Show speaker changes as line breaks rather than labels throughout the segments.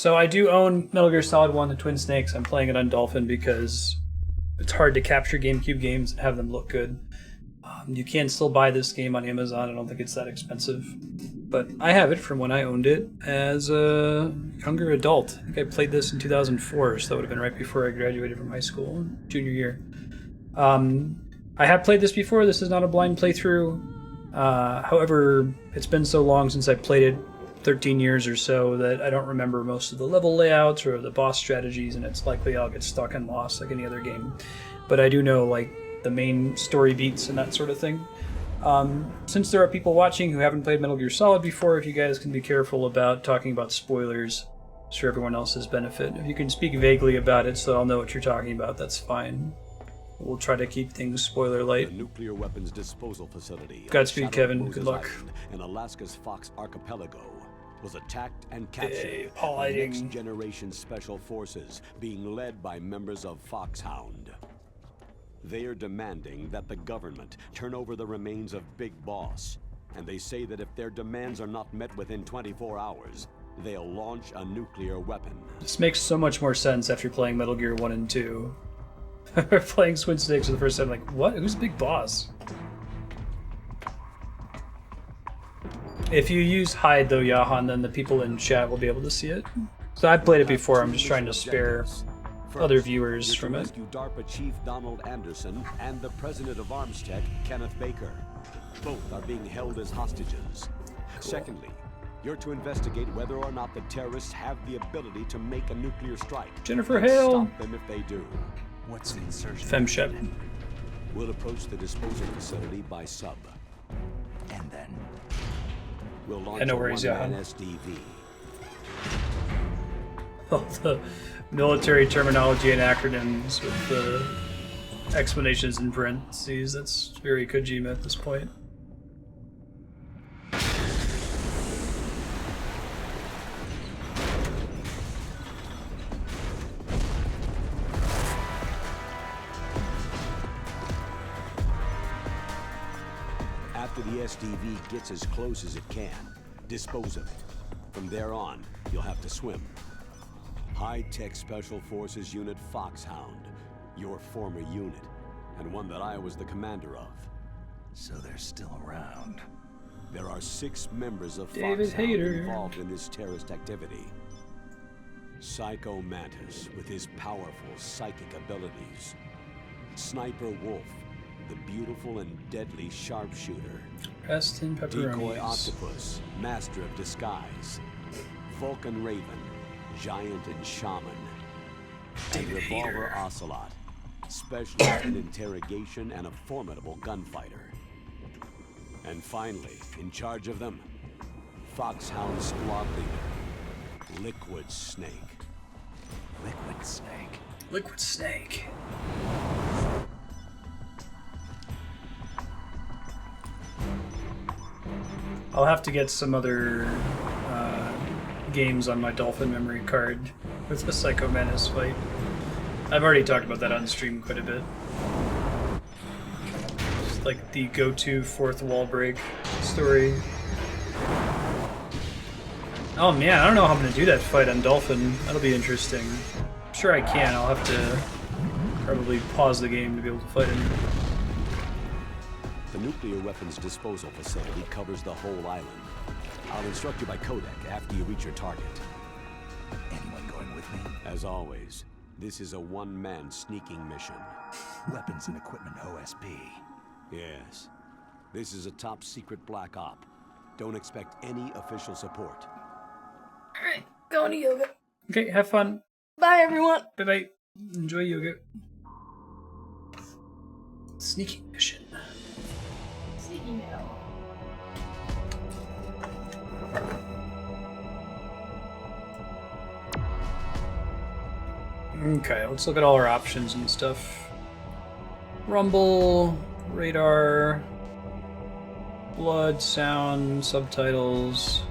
So I do own Metal Gear Solid 1, the Twin Snakes. I'm playing it on Dolphin because it's hard to capture GameCube games and have them look good. You can still buy this game on Amazon. I don't think it's that expensive. But I have it from when I owned it as a younger adult. I think I played this in 2004, so that would have been right before I graduated from high school, junior year. I have played this before. This is not a blind playthrough. However, it's been so long since I played it, 13 years or so, that I don't remember most of the level layouts or the boss strategies, and it's likely I'll get stuck and lost like any other game. But I do know like the main story beats and that sort of thing. Since there are people watching who haven't played Metal Gear Solid before, if you guys can be careful about talking about spoilers for everyone else's benefit. If you can speak vaguely about it so I'll know what you're talking about, that's fine. We'll try to keep things spoiler light.
The nuclear weapons disposal facility.
Godspeed, Kevin. Good luck.
In Alaska's Fox Archipelago was attacked and captured
by
next generation special forces being led by members of Foxhound. They are demanding that the government turn over the remains of Big Boss, and they say that if their demands are not met within 24 hours, they'll launch a nuclear weapon.
This makes so much more sense after playing Metal Gear 1 and 2. Playing Twin Snakes for the first time, like, what? Who's Big Boss? If you use hide, though, Yahan, then the people in chat will be able to see it. So I played it before, I'm just trying to spare other viewers from it.
Rescue DARPA Chief Donald Anderson and the President of Armstead, Kenneth Baker. Both are being held as hostages. Cool. Secondly, you're to investigate whether or not the terrorists have the ability to make a nuclear strike.
Jennifer Hale!
Stop them if they do.
What's the insertion?
Femshep.
We'll approach the disposal facility by sub.
And then?
We'll launch
I know
a
where he's
one-man
at.
SDV.
All the military terminology and acronyms with the explanations in parentheses. That's very Kojima at this point.
After the SDV gets as close as it can, dispose of it. From there on, you'll have to swim. High-tech Special Forces Unit Foxhound, your former unit, and one that I was the commander of.
So they're still around.
There are 6 members of
David
Foxhound
Hayter
involved in this terrorist activity. Psycho Mantis with his powerful psychic abilities. Sniper Wolf, the beautiful and deadly sharpshooter.
Rest in
Decoy
pepperonis.
Octopus, master of disguise. Vulcan Raven, giant and shaman. And
David
Revolver
Hayter.
Ocelot, specialist in interrogation and a formidable gunfighter. And finally, in charge of them, Foxhound squad leader, Liquid Snake.
Liquid Snake.
Liquid Snake. I'll have to get some other games on my Dolphin memory card with the Psycho Menace fight. I've already talked about that on stream quite a bit. It's like the go-to fourth wall break story. Oh man, I don't know how I'm gonna do that fight on Dolphin. That'll be interesting. I'm sure I can. I'll have to probably pause the game to be able to fight him.
The nuclear weapons disposal facility covers the whole island. I'll instruct you by codec after you reach your target.
Anyone going with me?
As always, this is a one-man sneaking mission.
Weapons and equipment OSP.
Yes. This is a top-secret black op. Don't expect any official support.
Alright, going to yoga.
Okay, have fun.
Bye, everyone.
Bye-bye. Enjoy yoga. Sneaking mission.
Sneaky now.
Okay, let's look at all our options and stuff. Rumble, radar, blood, sound, subtitles,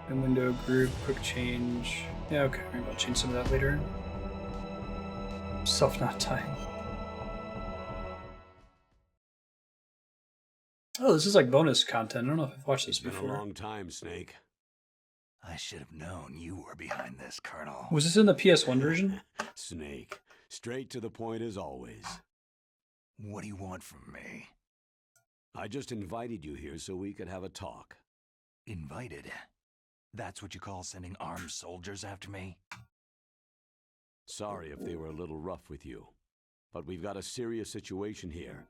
and window group, quick change. Yeah, okay, maybe I'll change some of that later. Self not time. Oh, this is like bonus content. I don't know if I've watched this
It's been a
before.
long time, Snake.
I should have known you were behind this, Colonel.
Was this in the PS1 version?
Snake, straight to the point as always.
What do you want from me?
I just invited you here so we could have a talk.
Invited? That's what you call sending armed soldiers after me?
Sorry if they were a little rough with you, but we've got a serious situation here.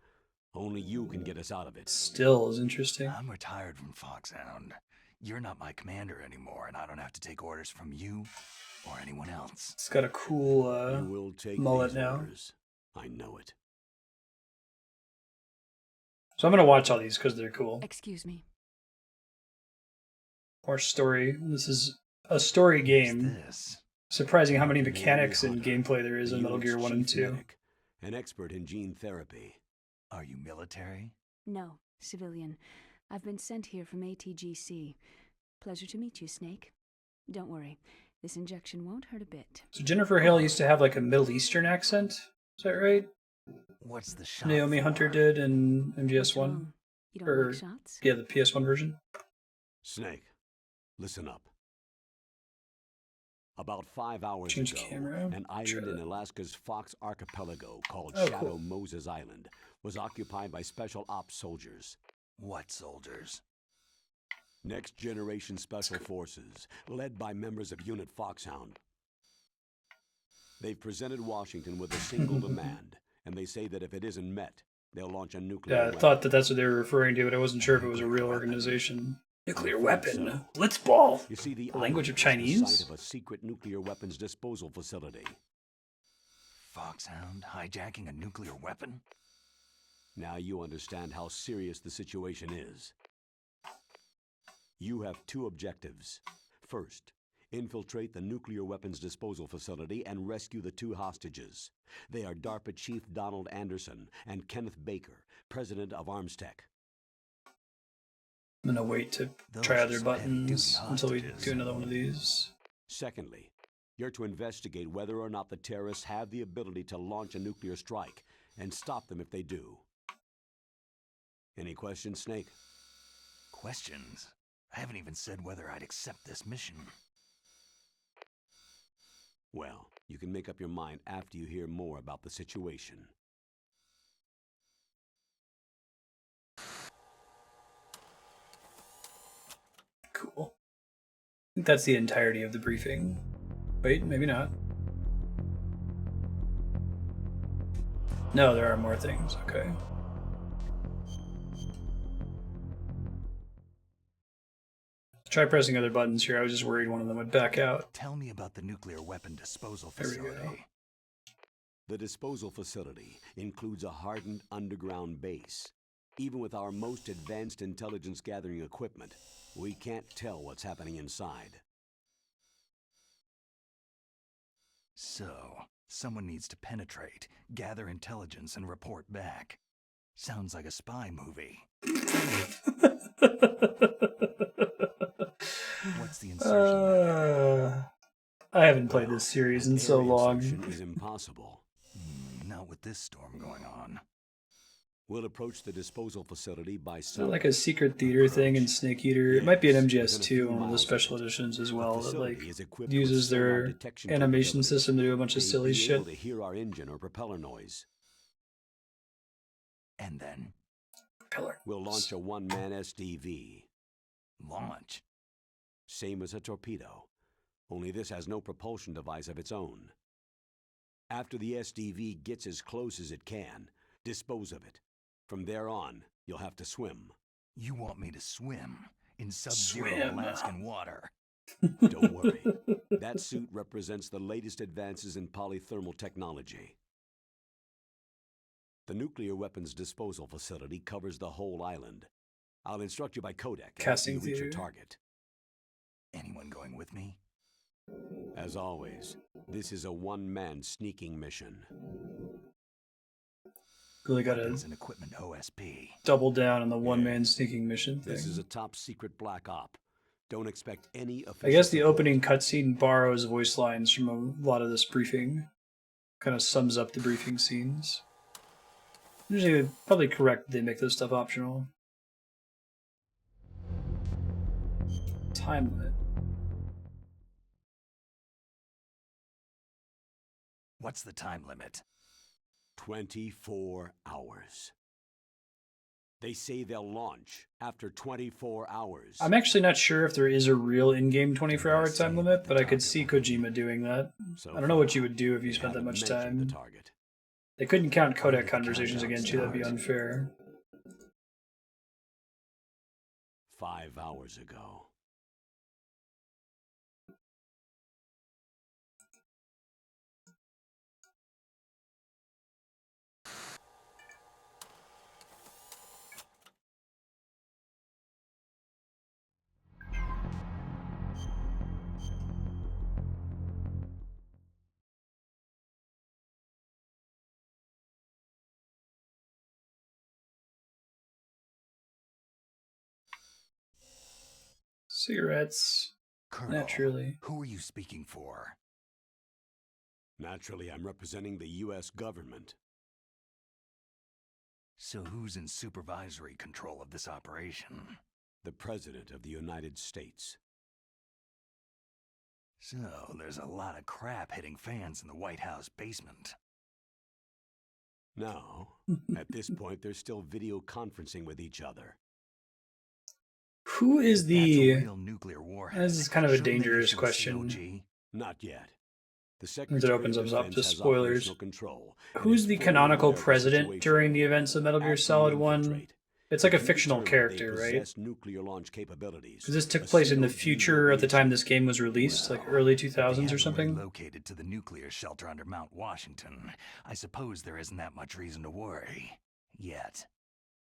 Only you can get us out of it.
Still is interesting.
I'm retired from Foxhound. You're not my commander anymore, and I don't have to take orders from you or anyone else.
It's got a cool
You will take
mullet
these
now.
orders. I know it.
So I'm gonna watch all these because they're cool.
Excuse me.
More story. This is a story game.
What's this?
Surprising how many mechanics and gameplay there is in Metal Gear 1 and 2.
Medic, an expert in gene therapy.
Are you military?
No, civilian. I've been sent here from ATGC. Pleasure to meet you, Snake. Don't worry, this injection won't hurt a bit.
So Jennifer Hale used to have like a Middle Eastern accent. Is that right?
What's the shot
Naomi
for?
Hunter did in
What's
MGS1.
wrong? You don't
Or-
like shots?
Yeah, the PS1 version.
Snake, listen up. About 5 hours
Change
ago,
camera.
an island
Try
in
that.
Alaska's Fox Archipelago called
Oh,
Shadow
cool.
Moses Island was occupied by Special Ops soldiers.
What soldiers?
Next Generation Special Forces, led by members of Unit Foxhound. They've presented Washington with a single demand, and they say that if it isn't met, they'll launch a nuclear
Yeah, I
weapon.
thought that that's what they were referring to, but I wasn't sure if it was a real organization. Nuclear weapon. Blitzball.
You see, the
The language of
island is the
Chinese?
site of a secret nuclear weapons disposal facility.
Foxhound hijacking a nuclear weapon?
Now you understand how serious the situation is. You have two objectives. First, infiltrate the nuclear weapons disposal facility and rescue the two hostages. They are DARPA Chief Donald Anderson and Kenneth Baker, President of Armstech.
I'm gonna wait to
Those
try
are
other
some heavy-duty
buttons until we
hostages.
do another one of these.
Secondly, you're to investigate whether or not the terrorists have the ability to launch a nuclear strike and stop them if they do. Any questions, Snake?
Questions? I haven't even said whether I'd accept this mission.
Well, you can make up your mind after you hear more about the situation.
Cool. I think that's the entirety of the briefing. Wait, maybe not. No, there are more things. Okay. Try pressing other buttons here. I was just worried one of them would back out.
Tell me about the nuclear weapon disposal
There we go.
facility.
The disposal facility includes a hardened underground base. Even with our most advanced intelligence gathering equipment, we can't tell what's happening inside.
So, someone needs to penetrate, gather intelligence, and report back. Sounds like a spy movie. What's the insertion method?
I haven't played this series in so
Area
long.
insertion is impossible.
Not with this storm going on.
We'll approach the disposal facility by
Is it like a secret theater thing in Snake Eater? It might be an
Yes,
MGS2,
within a few
one of the
miles
special
of it.
editions as
The
well, that
facility
like
is equipped
uses
with sonar
their
detection
animation
capabilities.
system to do a bunch of
They'd
silly
be
shit.
able to hear our engine or propeller noise.
And then,
Pillar.
We'll launch a one-man SDV.
launch.
Same as a torpedo, only this has no propulsion device of its own. After the SDV gets as close as it can, dispose of it. From there on, you'll have to swim.
You want me to swim in sub-zero
Swim.
Alaskan water?
Don't worry. That suit represents the latest advances in polythermal technology. The nuclear weapons disposal facility covers the whole island. I'll instruct you by codec after
Casting
you reach your
theater.
target.
Anyone going with me?
As always, this is a one-man sneaking mission.
Really gotta
Weapons and equipment OSP.
double down on the one-man sneaking mission thing.
This is a top-secret black op. Don't expect any official
I guess the
support.
opening cutscene borrows voice lines from a lot of this briefing. Kind of sums up the briefing scenes. Usually, probably correct they make this stuff optional. Time limit.
What's the time limit?
24 hours. They say they'll launch after 24 hours.
I'm actually not sure if there is a real in-game 24-hour
Best
time
scene
limit,
with the
but I could
target
see
will be.
Kojima doing that.
So
I don't know what
far,
you would do if you
they
spent that
haven't
much
mentioned the
time.
target.
They couldn't count
Where
codec
did the
conversations
countdown
against you. That'd be
start?
unfair.
5 hours ago.
Cigarettes.
Colonel,
Naturally.
who are you speaking for?
Naturally, I'm representing the U.S. government.
So who's in supervisory control of this operation?
The President of the United States.
So there's a lot of crap hitting fans in the White House basement.
No, at this point, they're still video conferencing with each other.
Who is
If that's a
the...
real nuclear warhead,
This is kind of a
shouldn't they
dangerous
issue a
question.
COG?
Not yet. The
As
Secretary
it opens
of
us up
Defense
to
has
spoilers.
operational control. and
Who's
is
the
fully
canonical
aware of the
president
situation.
during the events of Metal Gear
After you
Solid 1?
infiltrate,
It's like a
if you
fictional
determine
character,
they
right?
possess nuclear launch capabilities,
Because this took
a
place in the
COG
future
will
at
be
the time
issued.
this game was released, like
Well,
early
if they
2000s or
haven't
something.
relocated to the nuclear shelter under Mount Washington, I suppose there isn't that much reason to worry. Yet.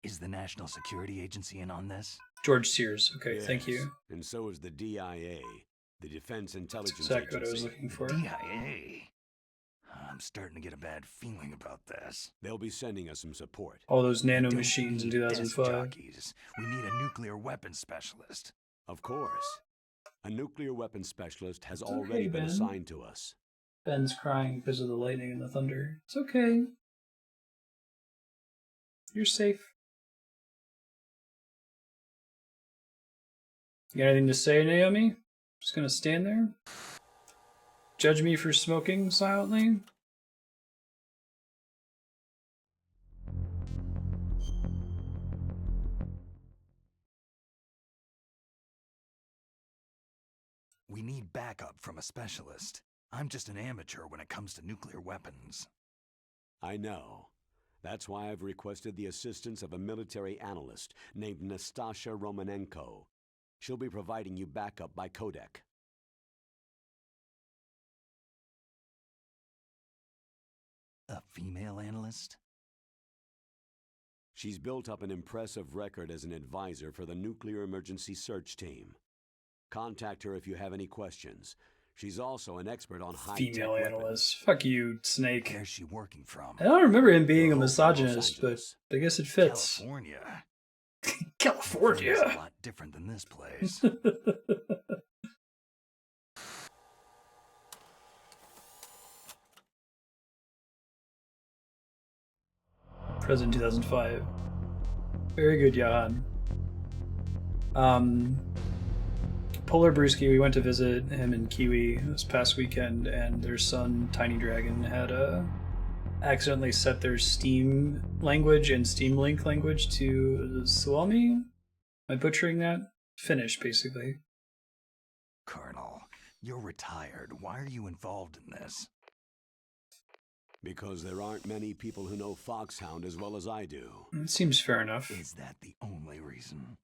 Is the National Security Agency in on this?
George Sears. Okay, thank
Yes,
you.
And so is the DIA, the Defense Intelligence
Exactly what I was
Agency.
looking for.
DIA? I'm starting to get a bad feeling about this.
They'll be sending us some support.
All those
We
nano
don't
machines in
need desk
2005.
jockeys. We need a nuclear weapons specialist.
Of course. A nuclear weapons specialist has
It's
already
okay,
been
Ben.
assigned to us.
Ben's crying because of the lightning and the thunder. It's okay. You're safe. You got anything to say, Naomi? Just gonna stand there? Judge me for smoking silently?
We need backup from a specialist. I'm just an amateur when it comes to nuclear weapons.
I know. That's why I've requested the assistance of a military analyst named Nastasha Romanenko. She'll be providing you backup by codec.
A female analyst?
She's built up an impressive record as an advisor for the Nuclear Emergency Search Team. Contact her if you have any questions. She's also an expert on high-tech
Female
weapons.
analyst. Fuck you, Snake.
Where's she working from?
I don't remember him being a
Her home in Los
misogynist, but
Angeles.
I guess it fits.
California.
California.
California's a lot different than this place.
Present 2005. Very good, Johan. Polar Brewski, we went to visit him in Kiwi this past weekend, and their son, Tiny Dragon, had accidentally set their Steam language and Steam Link language to Suomi. Am I butchering that? Finnish, basically.
Colonel, you're retired. Why are you involved in this?
Because there aren't many people who know Foxhound as well as I do.
It seems fair enough.
Is that the only reason?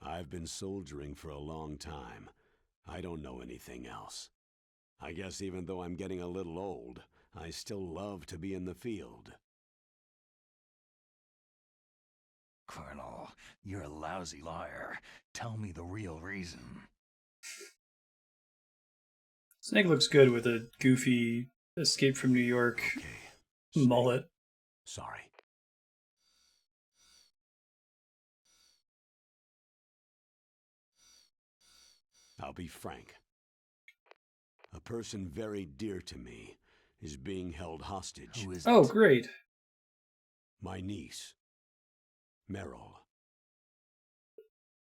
I've been soldiering for a long time. I don't know anything else. I guess even though I'm getting a little old, I still love to be in the field.
Colonel, you're a lousy liar. Tell me the real reason.
Snake looks good with a goofy Escape from New York
Okay.
mullet.
Sorry. I'll be frank. A person very dear to me is being held hostage.
Who is
Oh,
it?
great.
My niece, Meryl.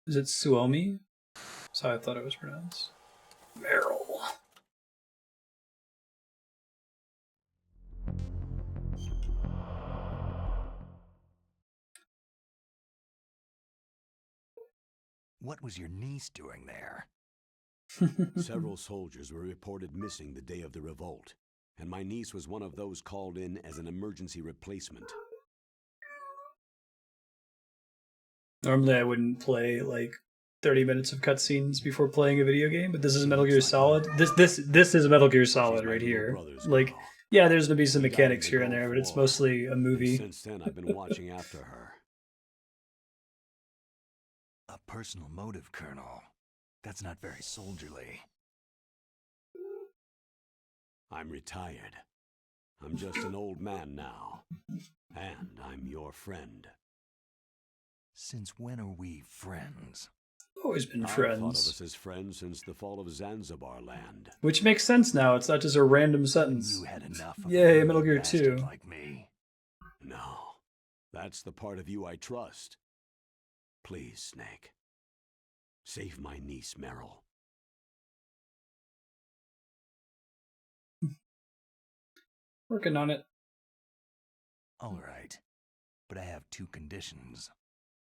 Is it Suomi? That's how I thought it was pronounced. Meryl.
What was your niece doing there?
Several soldiers were reported missing the day of the revolt, and my niece was one of those called in as an emergency replacement.
Normally I wouldn't play like 30 minutes of cutscenes before playing a video game, but this is Metal Gear Solid. This is Metal Gear Solid right here. Like, yeah, there's gonna be some mechanics here and there, but it's mostly a movie.
Since then, I've been watching after her.
A personal motive, Colonel. That's not very soldierly.
I'm retired. I'm just an old man now. And I'm your friend.
Since when are we friends?
Always been
I've thought of
friends.
us as friends since the fall of Zanzibar land.
Which makes sense now. It's not just a random sentence.
You had enough of
Yay,
a
Metal Gear
bastard
2.
like me.
No, that's the part of you I trust. Please, Snake. Save my niece, Meryl.
Working on it.
All right, but I have 2 conditions.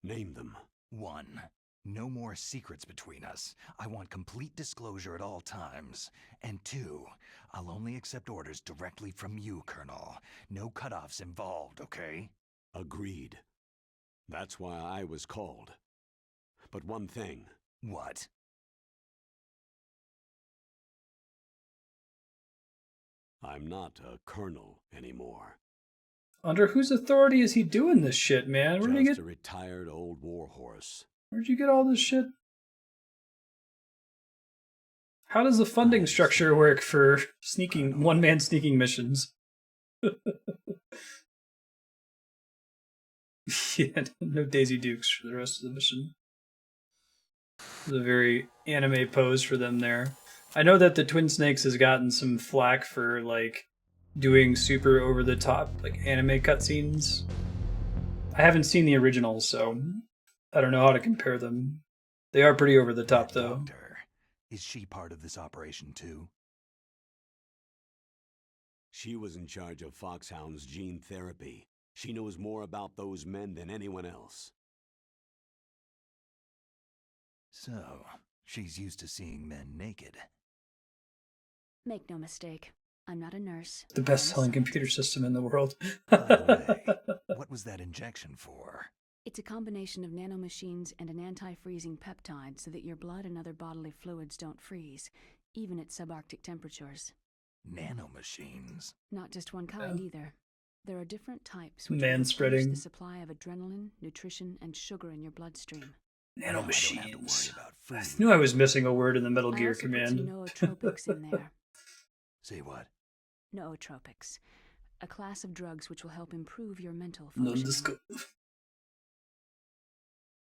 Name them.
1. No more secrets between us. I want complete disclosure at all times. And 2, I'll only accept orders directly from you, Colonel. No cutoffs involved, okay?
Agreed. That's why I was called. But one thing.
What?
I'm not a colonel anymore.
Under whose authority is he doing this shit, man? Where'd you
Just
get
a retired old warhorse.
where'd you get all this shit? How does the funding structure work for sneaking one-man sneaking missions? Yeah, no Daisy Dukes for the rest of the mission. It was a very anime pose for them there. I know that the Twin Snakes has gotten some flack for like doing super over the top like anime cutscenes. I haven't seen the originals, so I don't know how to compare them. They are pretty over the top
That
though.
doctor, is she part of this operation too?
She was in charge of Foxhound's gene therapy. She knows more about those men than anyone else.
So, she's used to seeing men naked.
Make no mistake, I'm not a nurse.
The best-selling computer system in the world.
By the way, what was that injection for?
It's a combination of nanomachines and an anti-freezing peptide so that your blood and other bodily fluids don't freeze, even at subarctic temperatures.
Nanomachines?
Not just one kind either. There are different types which
Man-spreading.
replenish the supply of adrenaline, nutrition, and sugar in your bloodstream.
Now I don't have to worry
Nanomachines.
about
I
food.
knew I was missing a word in the Metal
I
Gear
also put
command.
some nootropics in there.
Say what?
Nootropics, a class of drugs which will help improve your mental functioning.
Nondescript.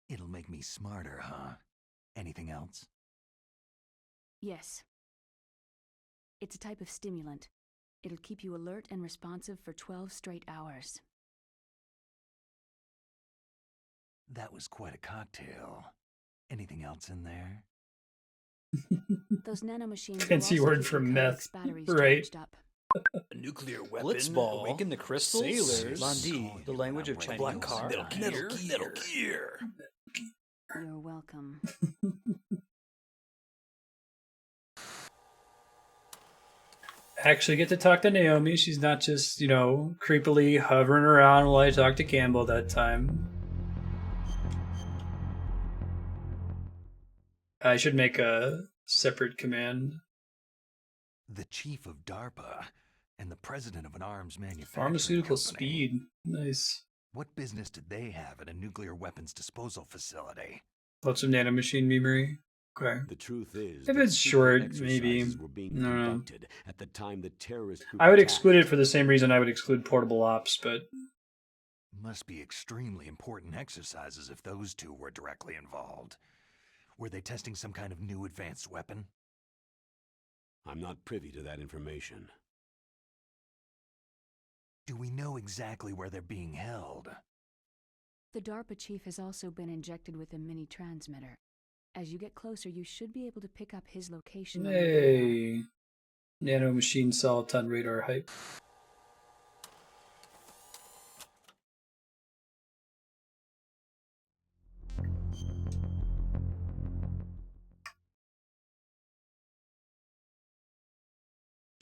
It'll make me smarter, huh? Anything else?
Yes. It's a type of stimulant. It'll keep you alert and responsive for 12 straight hours.
That was quite a cocktail. Anything else in there?
Those nanomachines will
Fancy
also
word
keep
for
your
meth,
cardiac batteries
right?
charged up.
A nuclear weapon,
Blitzball,
awaken the crystals,
sailors,
Landi,
the language of Chinese,
black car,
Metal Gear,
Metal Gear.
You're welcome.
Actually get to talk to Naomi. She's not just, you know, creepily hovering around while I talk to Campbell that time. I should make a separate command.
The chief of DARPA and the president of an arms manufacturing
Pharmaceutical
company.
speed. Nice.
What business did they have at a nuclear weapons disposal facility?
Lots of nanomachine memory. Okay.
The truth is,
If
that
it's
secret
short,
exercises
maybe.
were being
No.
conducted at the time the terrorist group
I would
attacked.
exclude it for the same reason I would exclude portable ops, but
Must be extremely important exercises if those two were directly involved. Were they testing some kind of new advanced weapon?
I'm not privy to that information.
Do we know exactly where they're being held?
The DARPA chief has also been injected with a mini transmitter. As you get closer, you should be able to pick up his location. on the radar.
hey. Nanomachine soliton radar hype.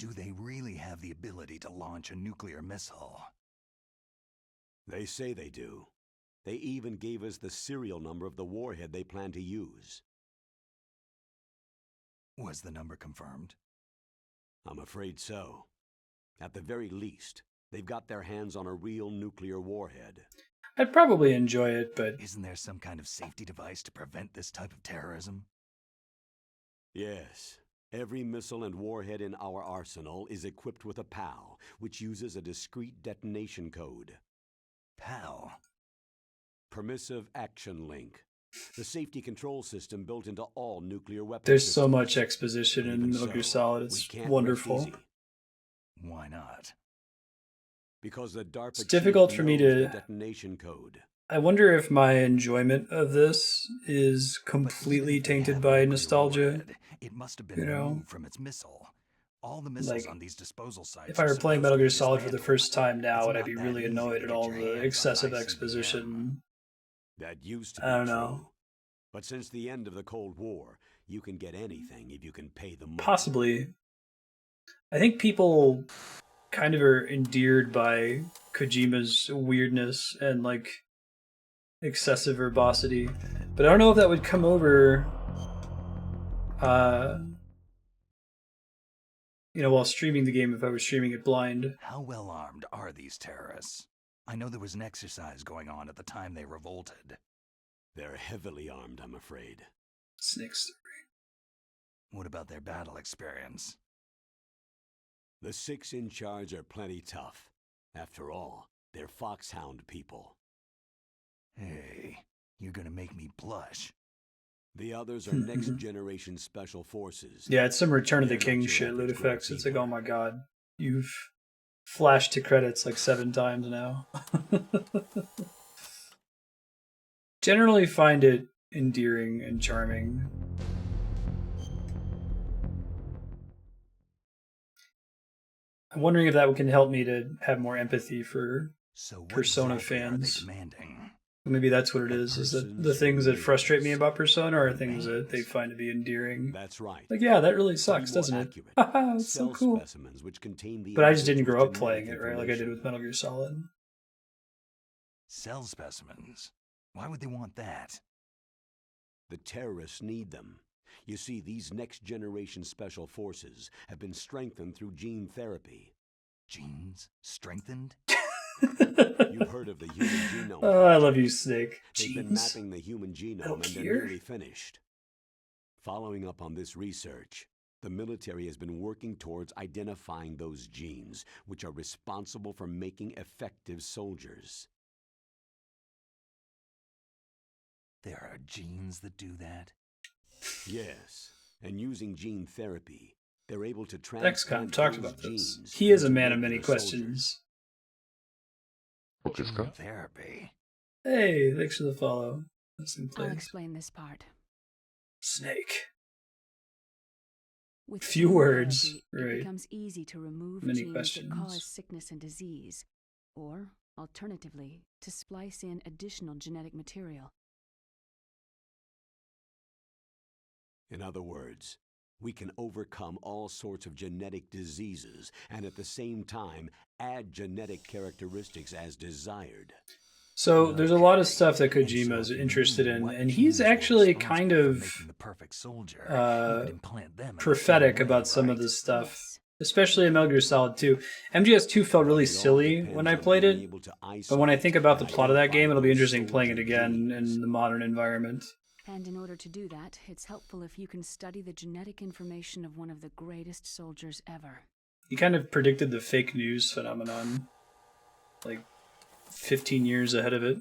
Do they really have the ability to launch a nuclear missile?
They say they do. They even gave us the serial number of the warhead they plan to use.
Was the number confirmed?
I'm afraid so. At the very least, they've got their hands on a real nuclear warhead.
I'd probably enjoy it, but
Isn't there some kind of safety device to prevent this type of terrorism?
Yes. Every missile and warhead in our arsenal is equipped with a PAL, which uses a discrete detonation code.
PAL?
Permissive Action Link. The safety control system built into all nuclear weapons.
there's
systems.
so much exposition in
Even
Metal Gear
so,
Solid.
we
It's
can't rest
wonderful.
easy,
Why not?
because the DARPA
It's
chief
difficult for me
knows the
to-
detonation code.
I wonder if my enjoyment of this is
But even
completely
if they
tainted
had
by
nuclear
nostalgia.
warhead, it must have been
you know?
removed from its missile. All the missiles
Like,
on these disposal sites.
If I
are
were playing
supposed
Metal
to be
Gear Solid for the
dismantled.
first time now,
It's
would I
not
be
that
really
easy
annoyed
to
at
get
all
your
the
hands on
excessive
ICBM.
exposition?
That used to be
I don't
true.
know.
But since the end of the Cold War, you can get anything if you can pay the money.
Possibly. I think people kind of are endeared by Kojima's weirdness and like excessive verbosity, but I don't know if that would come over while streaming the game if I was streaming it blind.
How well armed are these terrorists? I know there was an exercise going on at the time they revolted.
They're heavily armed, I'm afraid.
Snake's
What about their battle experience?
The 6 in charge are plenty tough. After all, they're Foxhound people.
Hey, you're gonna make me blush.
The others are next-generation special forces.
Yeah, it's some Return of the
They're not
King
your
shit,
average
Ludifex.
groups
It's like,
either.
oh my god, you've flashed to credits like 7 times now. Generally find it endearing and charming. I'm wondering if that can help me to have more empathy for
So what
Persona
exactly are they
fans.
demanding?
maybe that's what it
A
is that the
person's
things that frustrate me
remains.
about Persona are things that they find to be endearing.
That's right.
Like, yeah, that really
To be
sucks,
more
doesn't it?
accurate,
Haha, it's so
cell
cool.
specimens which contain the
But I just didn't grow up
individual's
playing it,
genetic
right? Like I did with
information.
Metal Gear Solid.
Cell specimens. Why would they want that?
The terrorists need them. You see, these next-generation special forces have been strengthened through gene therapy.
Genes? Strengthened?
You've heard of the Human Genome
Oh, I love
Project.
you, Snake.
They've been
Genes.
mapping the human genome
Metal
and they're
Gear?
nearly finished. Following up on this research, the military has been working towards identifying those genes, which are responsible for making effective soldiers.
There are genes that do that?
Yes, and using gene therapy, they're able to transplant
XCOM talked
those
about this.
genes
He is a
into
man of many
regular
questions.
Gene therapy.
Hey, thanks for the follow. Listen,
I'll
please.
explain this part.
Snake.
With
Few
gene
words,
therapy,
right.
It becomes easy to remove
Many
genes
questions.
that cause sickness and disease, or, alternatively, to splice in additional genetic material.
In other words, we can overcome all sorts of genetic diseases and at the same time add genetic characteristics as desired.
So there's a lot of stuff that
And so
Kojima is
if you
interested
knew
in,
what
and
genes
he's
were
actually kind
responsible for
of
making the perfect soldier, you
uh,
could implant them in the
prophetic
same way,
about some of
right?
this stuff,
Yes.
especially in Metal Gear Solid 2. MGS2 felt really
It all
silly
depends
when I
on
played
being
it,
able to
but when I think about the
isolate
plot of that
and
game, it'll be
identify
interesting
those
playing it
soldier
again
genes.
in the modern environment.
And in order to do that, it's helpful if you can study the genetic information of one of the greatest soldiers ever.
He kind of predicted the fake news phenomenon, like 15 years ahead of it.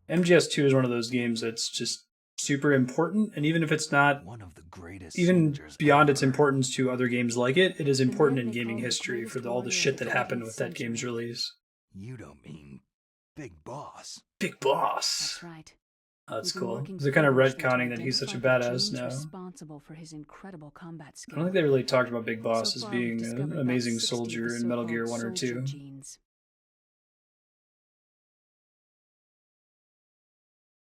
MGS2 is one of those games that's just super important, and even if it's not,
One of the greatest
even
soldiers
beyond its
ever.
importance to other games like it, it is
The
important
man
in
they
gaming
called the
history
greatest
for all the
warrior
shit
of the
that happened
20th
with that game's
century.
release.
You don't mean Big Boss.
Big Boss.
That's right.
Oh, that's
We've been
cool.
working
They're kind of
feverishly to
retconning that he's such a
identify the
badass
genes
now.
responsible for his incredible combat
I
skill.
don't think they really talked about Big Boss
So
as
far, we've
being
discovered
an
about
amazing
60 of
soldier
the
in Metal Gear
so-called
1 or
soldier
2.
genes.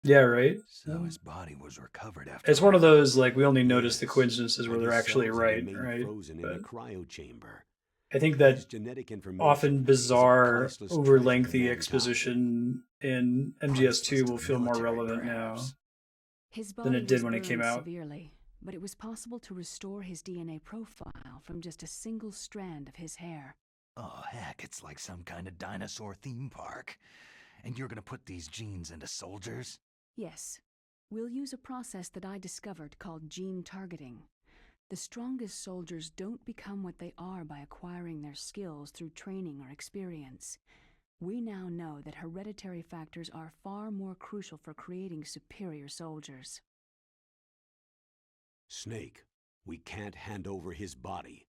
Yeah, right?
So his body was recovered after.
It's one of
all.
those, like, we only notice the
Yes,
coincidences where
and
they're
his
actually
cells have
right,
remained
right?
frozen in
But
a cryo chamber.
I think
His
that
genetic information
often
is a
bizarre,
priceless
over
treasure to
lengthy
mankind.
exposition in MGS2
Priceless to
will
the
feel more
military,
relevant now
perhaps.
His
than
body
it did
was
when it came
burned
out.
severely, but it was possible to restore his DNA profile from just a single strand of his hair.
Oh, heck, it's like some kind of dinosaur theme park. And you're gonna put these genes into soldiers?
Yes, we'll use a process that I discovered called gene targeting. The strongest soldiers don't become what they are by acquiring their skills through training or experience. We now know that hereditary factors are far more crucial for creating superior soldiers.
Snake, we can't hand over his body.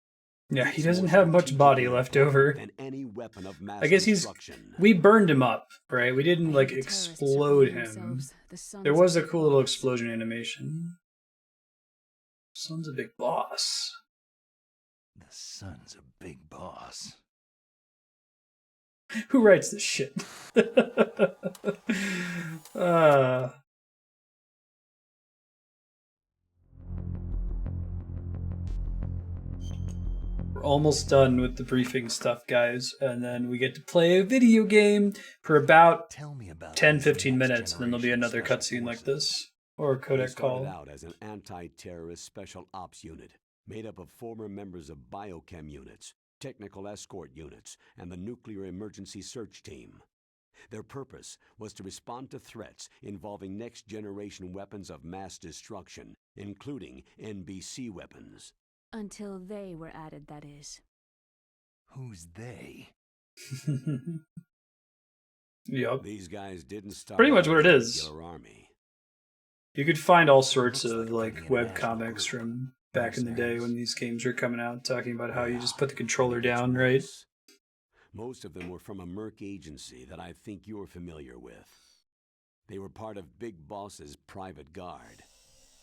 Yeah, he
It's
doesn't
more
have much body
strategically
left
important
over.
than any weapon of mass
I guess
destruction.
we burned him up, right? We didn't,
I
like,
hear the terrorists are
explode
calling
him.
themselves the Sons
There
of
was a
Big
cool little
Boss.
explosion animation. Son's a big boss.
The son's a big boss.
Who writes this shit? uh, we're almost done with the briefing stuff, guys, and then we get to play a video game for about
Tell me about
10-15
these
minutes, and then there'll be
next-generation
another
special
cutscene like
forces.
this, or a
They
codec
started
call.
out as an anti-terrorist special ops unit made up of former members of biochem units, technical escort units, and the nuclear emergency search team. Their purpose was to respond to threats involving next-generation weapons of mass destruction, including NBC weapons.
Until they were added, that is.
Who's they?
Yup.
These guys didn't start
Pretty much
out
what it
as a
is.
regular army.
You could find all sorts
Looks
of,
like a
like,
pretty
web
international
comics
group.
from back in the day
Mercenaries.
when these games were coming out, talking about how you
Yeah,
just put the
and
controller
it gets
down, right?
worse. Most of them were from a merc agency that I think you're familiar with. They were part of Big Boss's private guard.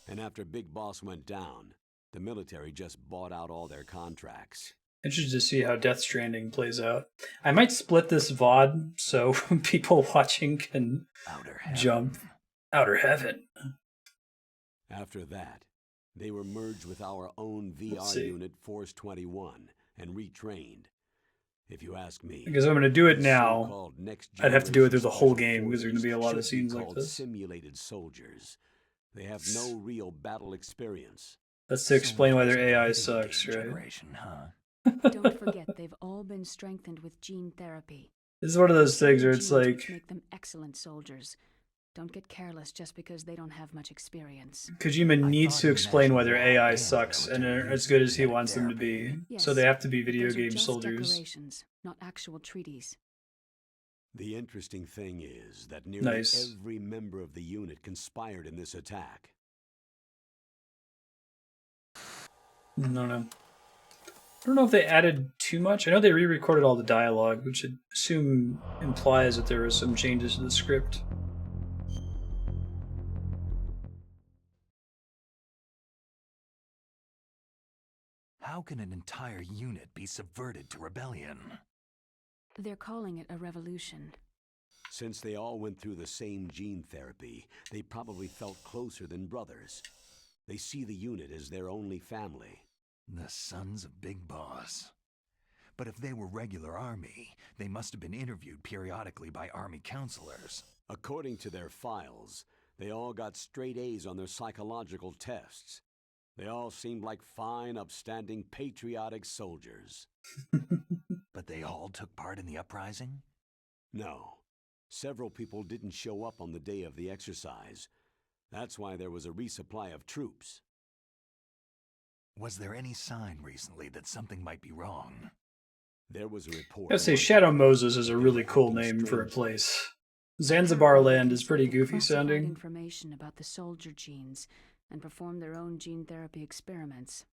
And after Big Boss went down, the military just bought out all their contracts.
Interested to see how Death Stranding plays out. I might split this VOD so people watching can
Outer heaven.
jump. Outer heaven.
After that, they were merged with our own VR
see.
unit Force 21 and retrained. If you ask me,
Because if I'm going to do it
these
now,
so-called next
I'd have to do it through
generation
the whole
special
game because there's going to be a lot of
forces should be
scenes like
called
this.
simulated soldiers. They have no real battle experience.
That's to explain why their
much
AI
video
sucks,
game
right?
generation, huh?
Don't forget, they've all been strengthened with gene therapy.
This is one of those things where it's
Genes which
like,
make them excellent soldiers. Don't get careless just because they don't have much experience.
Kojima needs
thought
to
he
explain why
mentioned
their
the law
AI
and
sucks and
military
are
use
as good
of
as he
genetic
wants them to
therapy.
be.
Yes,
So they have to be
but
video
those are
game
just
soldiers.
declarations, not actual treaties.
The interesting thing is that nearly
Nice.
every member of the unit conspired in this attack.
No, no. I don't know if they added too much. I know they re-recorded all the dialogue, which I assume implies that there were some changes to the script.
How can an entire unit be subverted to rebellion?
They're calling it a revolution.
Since they all went through the same gene therapy, they probably felt closer than brothers. They see the unit as their only family.
The sons of Big Boss. But if they were regular army, they must have been interviewed periodically by army counselors.
According to their files, they all got straight A's on their psychological tests. They all seemed like fine, upstanding, patriotic soldiers.
But they all took part in the uprising?
No. Several people didn't show up on the day of the exercise. That's why there was a resupply of troops.
Was there any sign recently that something might be wrong?
There was a report.
I'd say
months
Shadow
ago
Moses is
that
a
they
really
were
cool
acting
name for a
strangely.
place. Zanzibar Land is pretty
Apparently,
goofy
classified
sounding.
information about the soldier genes and perform their own gene therapy experiments.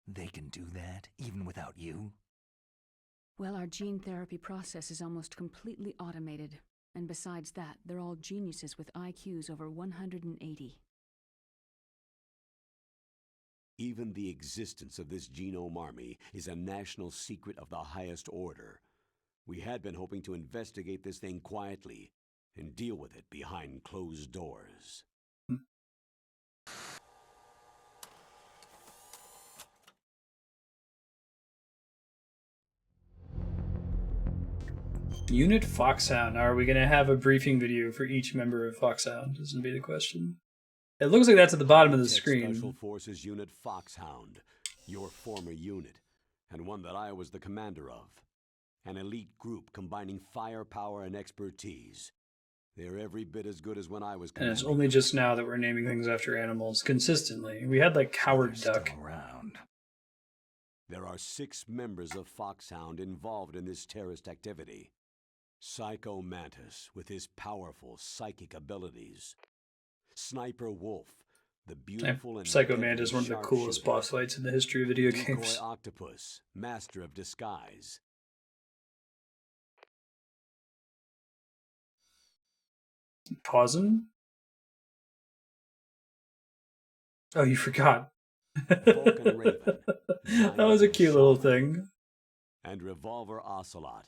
They can do that, even without you?
Well, our gene therapy process is almost completely automated. And besides that, they're all geniuses with IQs over 180.
Even the existence of this genome army is a national secret of the highest order. We had been hoping to investigate this thing quietly, and deal with it behind closed doors.
Unit Foxhound. Are we going to have a briefing video for each member of Foxhound? This would be the question. It looks like that's at the bottom of the
Tech
screen.
Special Forces Unit Foxhound, your former unit, and one that I was the commander of. An elite group combining firepower and expertise. They're every bit as good as when I was
And it's
commanding.
only just now that we're naming things after animals consistently. We had like Howard
They're
Duck.
still around.
There are 6 members of Foxhound involved in this terrorist activity. Psycho Mantis, with his powerful psychic abilities. Sniper Wolf, the beautiful and
Psycho
deadly
Mantis is one of the coolest
sharpshooter.
boss fights in the history of video
Decoy
games.
Octopus, master of disguise.
Pausing? Oh, you forgot.
Vulcan Raven,
That was a cute little thing.
and Revolver Ocelot,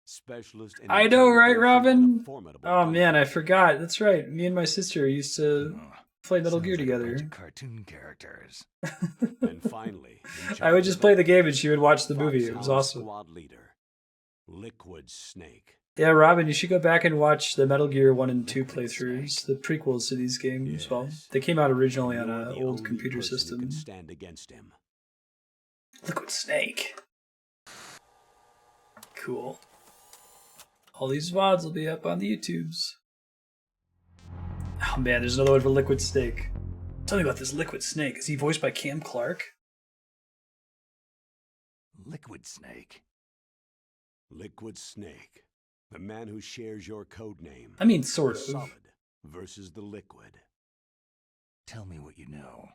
specialist in
I know, right,
interrogation
Robin?
and a formidable
Oh man, I
gunfighter.
forgot. That's right. Me and my sister used to
Ugh,
play Metal
sounds
Gear
like a bunch
together.
of cartoon characters.
And finally, in
I would
charge
just
of
play the
it,
game and she would watch the movie. It was
Foxhound
awesome.
Squad leader, Liquid Snake.
Yeah, Robin, you should go back and watch the Metal Gear 1 and 2
Liquid
playthroughs, the prequels to these games. Well,
Yes.
they came out originally on
You're
an
the
old
only
computer
person who
system.
can stand against him.
Liquid Snake. Cool. All these VODs will be up on the YouTubes. Oh man, there's another one for Liquid Snake. Tell me about this Liquid Snake. Is he voiced by Cam Clark?
Liquid Snake.
Liquid Snake, the man who shares your code name.
I mean, sort
The
of.
solid versus the liquid.
Tell me what you know.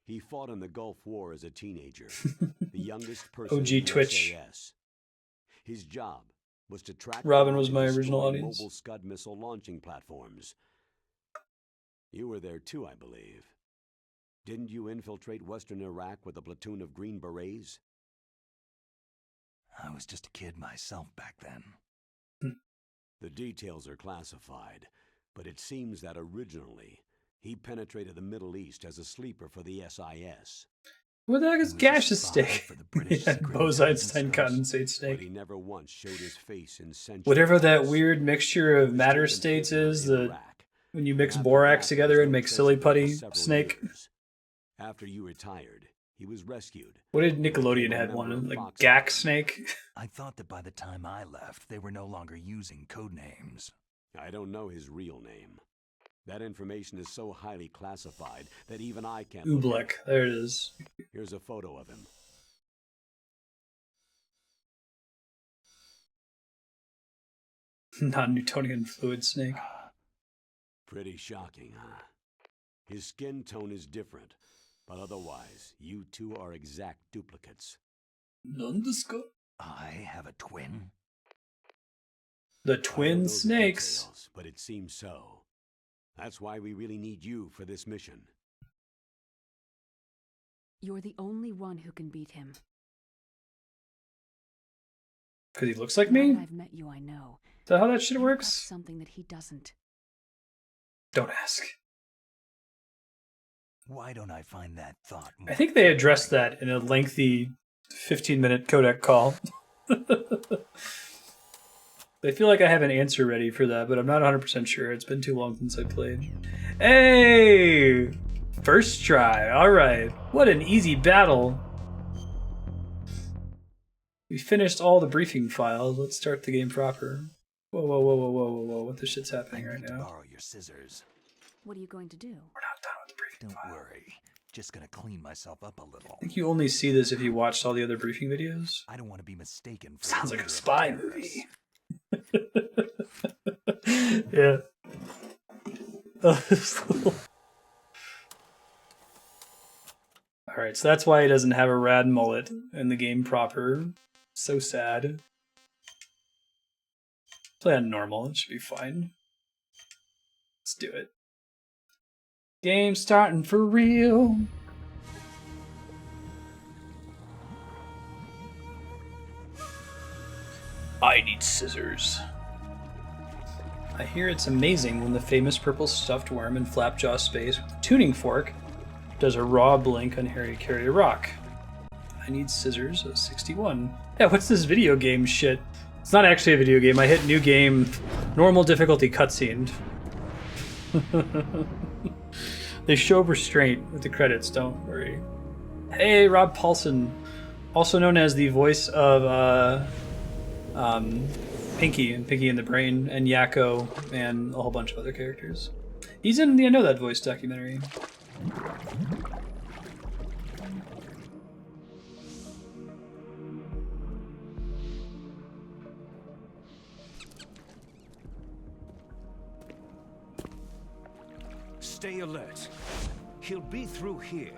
He fought in the Gulf War as a teenager, the youngest person
OG
in the
Twitch.
SAS. His job was to track
Robin
down
was
and
my
destroy
original audience.
mobile Scud missile launching platforms. You were there too, I believe. Didn't you infiltrate Western Iraq with a platoon of Green Berets?
I was just a kid myself back then.
The details are classified, but it seems that originally he penetrated the Middle East as a sleeper for the SIS.
What the heck is
He was a
Gash's
spy
Snake?
for the British
Yeah,
Secret
Bose-Einstein
Intelligence
condensate
But
snake.
he never once showed his face in centuries.
Whatever that weird mixture
He
of
was
matter
taken
states
prisoner
is,
in
the
Iraq.
when you mix
After
borax
that,
together
he was
and make
held
silly
prisoner for
putty
several
snake.
years. After you retired, he was rescued.
What did
Became
Nickelodeon
a
had
member
one?
of
Like
Foxhound.
Gak Snake?
I thought that by the time I left, they were no longer using code names.
I don't know his real name. That information is so highly classified that even I can't look at
Oobleck.
it.
There it is.
Here's a photo of him.
Non-Newtonian fluid snake.
Pretty shocking, huh? His skin tone is different, but otherwise, you two are exact duplicates.
Nandesuka?
I have a twin?
The
I don't
twin
know the
snakes.
details, but it seems so. That's why we really need you for this mission.
You're the only one who can beat him.
Because he looks like
Now
me?
that I've met you, I know.
Is that how that shit
You've got
works?
something that he doesn't.
Don't ask.
Why don't I find that thought
I
more
think they addressed
flattering?
that in a lengthy 15-minute codec call. I feel like I have an answer ready for that, but I'm not 100% sure. It's been too long since I played. Hey! First try. Alright. What an easy battle. We finished all the briefing files. Let's start the game proper. Whoa, whoa, whoa, whoa, whoa, whoa, whoa. What the shit's
I
happening right
need to
now?
borrow your scissors.
What are you going to do?
We're not done with the briefing
Don't
file.
worry. Just gonna clean myself up a little.
I think you only see this if you watched all the other briefing videos.
I don't want to be mistaken for
Sounds
the
like a
leader of
spy
terrorists.
movie. Yeah. Alright, so that's why he doesn't have a rad mullet in the game proper. So sad. Play on normal, it should be fine. Let's do it. Game starting for real. I need scissors. I hear it's amazing when the famous purple stuffed worm in Flapjaw Space with a tuning fork does a raw blink on Harry Carry a Rock. I need scissors, 61. Yeah, what's this video game shit? It's not actually a video game. I hit new game, normal difficulty cutscene. They show restraint with the credits, don't worry. Hey, Rob Paulson, also known as the voice of Pinky and Pinky and the Brain and Yakko and a whole bunch of other characters. He's in the I Know That Voice documentary.
Stay alert. He'll be through here.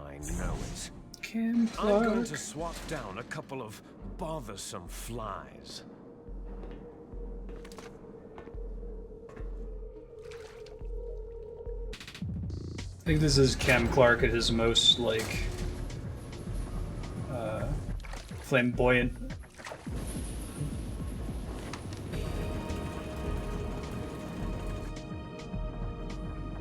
I know it.
Cam
I'm going
Clark.
to swat down a couple of bothersome flies.
I think this is Cam Clark at his most, like, flamboyant.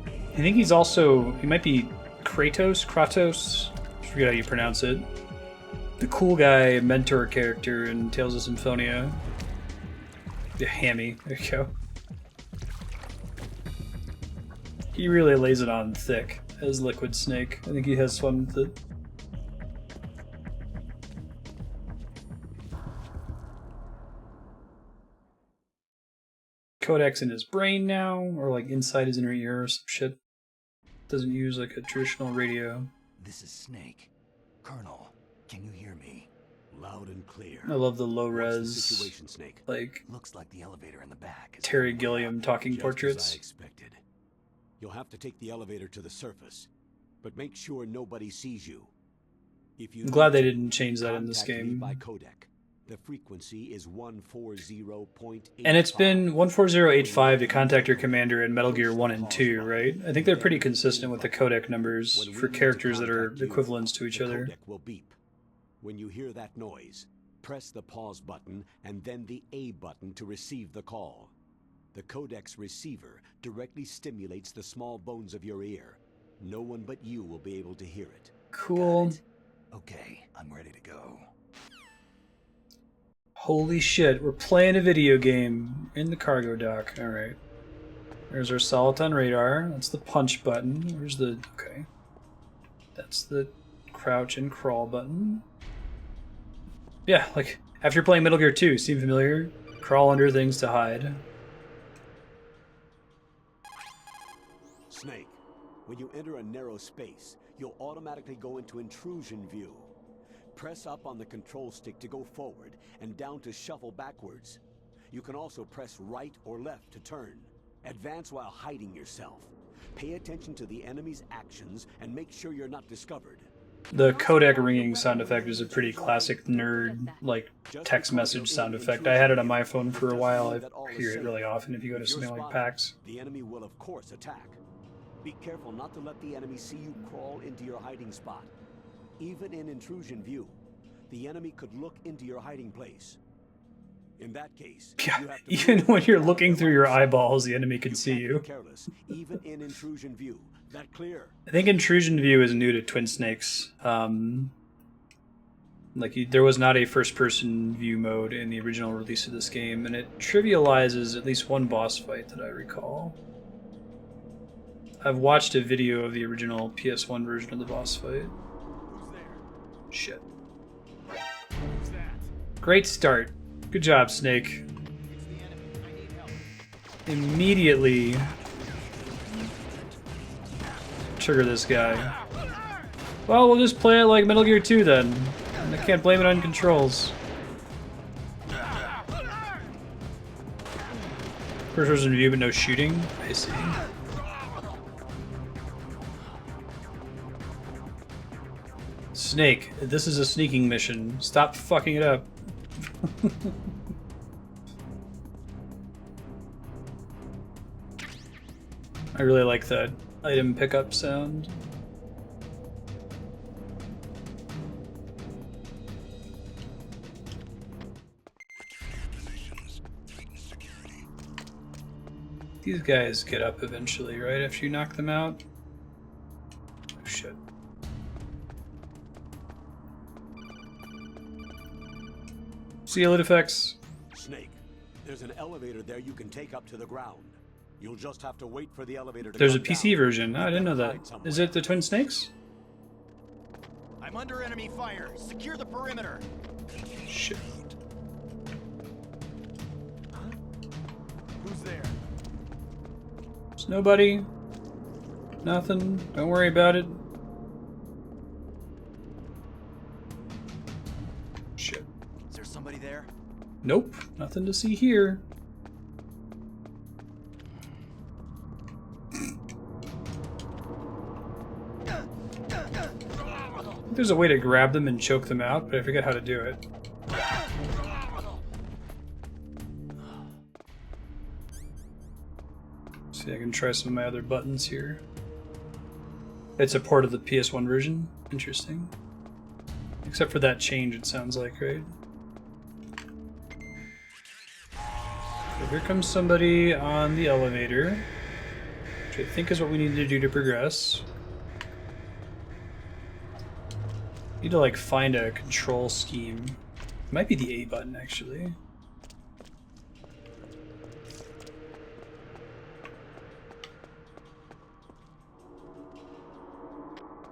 I think he's also, he might be Kratos? I forget how you pronounce it. The cool guy mentor character in Tales of Symphonia. The Hammy, there you go. He really lays it on thick as Liquid Snake. I think he has fun with it. Codec's in his brain now, or like inside his inner ear or some shit. Doesn't use like a traditional radio.
This is Snake. Colonel, can you hear me?
Loud and clear.
I love the low
What's the
res,
situation, Snake?
like
Looks like the elevator in the back is
Terry
open.
Gilliam talking
Just
portraits.
as I expected. You'll have to take the elevator to the surface, but make sure nobody sees you. If you
I'm glad
need
they
to,
didn't change that in this
contact me
game.
by codec. The frequency is 140.85.
And it's been 14085 to contact your commander in Metal Gear 1 and 2, right? I think they're pretty consistent with the codec numbers
When we
for
need to
characters that are
contact you,
equivalents to each
the
other.
codec will beep. When you hear that noise, press the pause button and then the A button to receive the call. The codec's receiver directly stimulates the small bones of your ear. No one but you will be able to hear it.
Cool.
Got it. Okay, I'm ready to go.
Holy shit, we're playing a video game in the cargo dock. Alright. There's our Soliton radar. That's the punch button. Where's the... okay. That's the crouch and crawl button. Yeah, like, after playing Metal Gear 2, seem familiar? Crawl under things to hide.
Snake, when you enter a narrow space, you'll automatically go into intrusion view. Press up on the control stick to go forward and down to shuffle backwards. You can also press right or left to turn. Advance while hiding yourself. Pay attention to the enemy's actions and make sure you're not discovered.
The codec ringing sound effect is a pretty classic nerd, like, text message sound effect. I had it on my phone for a while. I hear it really often if you go to something like PAX.
The enemy will of course attack. Be careful not to let the enemy see you crawl into your hiding spot. Even in intrusion view, the enemy could look into your hiding place. In that case,
Yeah,
you have to
even
move
when you're
out
looking
of
through your
line of sight.
eyeballs, the enemy can see
can't
you.
be careless, even in intrusion view. That clear?
I think intrusion view is new to Twin Snakes. There was not a first-person view mode in the original release of this game, and it trivializes at least one boss fight that I recall. I've watched a video of the original PS1 version of the boss fight.
Who's there?
Shit.
Who's that?
Great start. Good job, Snake.
It's the enemy. I need help.
Immediately trigger this guy. Well, we'll just play it like Metal Gear 2 then. I can't blame it on controls. First person view, but no shooting. I see. Snake, this is a sneaking mission. Stop fucking it up. I really like that item pickup sound. These guys get up eventually, right? After you knock them out? Oh shit. See you, effects.
Snake, there's an elevator there you can take up to the ground. You'll just have to wait for the elevator to
There's a
come
PC
down.
version. Oh, I didn't know that. Is it the Twin Snakes?
I'm under enemy fire. Secure the perimeter.
Shit.
Who's there?
There's nobody. Nothing. Don't worry about it. Shit.
Is there somebody there?
Nope. Nothing to see here. There's a way to grab them and choke them out, but I forget how to do it. See, I can try some of my other buttons here. It's a port of the PS1 version. Interesting. Except for that change, it sounds like, right? So here comes somebody on the elevator, which I think is what we need to do to progress. Need to like find a control scheme. It might be the A button actually.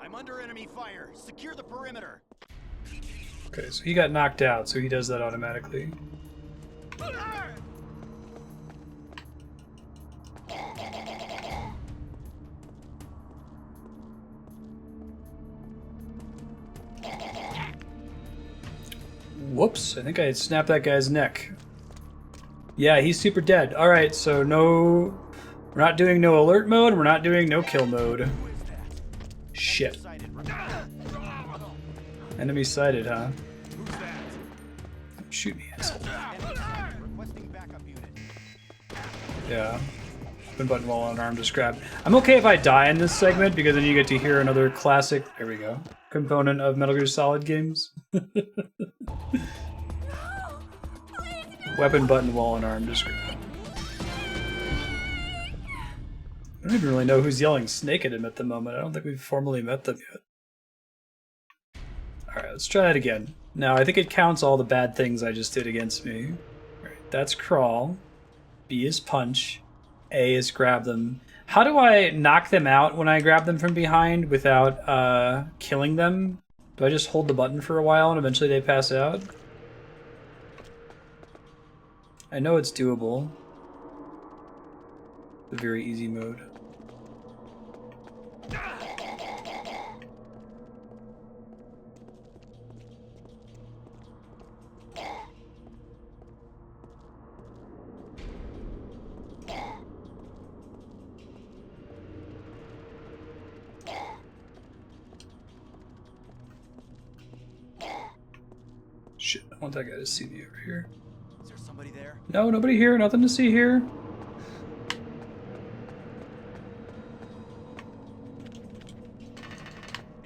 I'm under enemy fire. Secure the perimeter.
Okay, so he got knocked out, so he does that automatically. Whoops, I think I snapped that guy's neck. Yeah, he's super dead. Alright, so no... We're not doing no alert mode, we're not doing no kill mode. Shit. Enemy sighted, huh? Shoot me, asshole.
Requesting backup unit.
Yeah. Open button while unarmed is grabbed. I'm okay if I die in this segment, because then you get to hear another classic, there we go, component of Metal Gear Solid games. Weapon button while unarmed is grabbed. I don't even really know who's yelling Snake at him at the moment. I don't think we've formally met them yet. Alright, let's try that again. Now, I think it counts all the bad things I just did against me. Right, that's crawl. B is punch. A is grab them. How do I knock them out when I grab them from behind without killing them? Do I just hold the button for a while and eventually they pass out? I know it's doable. A very easy mode. Shit, I want that guy to see me over here.
Is there somebody there?
No, nobody here, nothing to see here.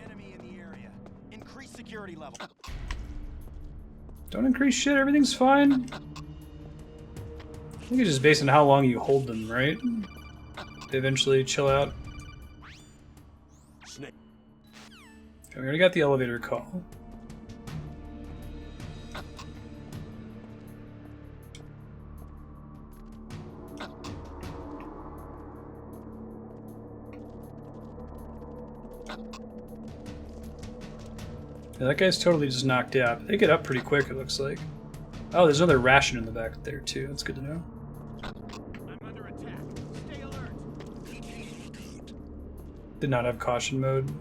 Enemy in the area. Increase security level.
Don't increase shit, everything's fine. I think it's just based on how long you hold them, right? They eventually chill out.
Snake.
Okay, we already got the elevator call. Yeah, that guy's totally just knocked out. They get up pretty quick, it looks like. Oh, there's another ration in the back there, too. That's good to know.
I'm under attack. Stay alert.
Did not have caution mode.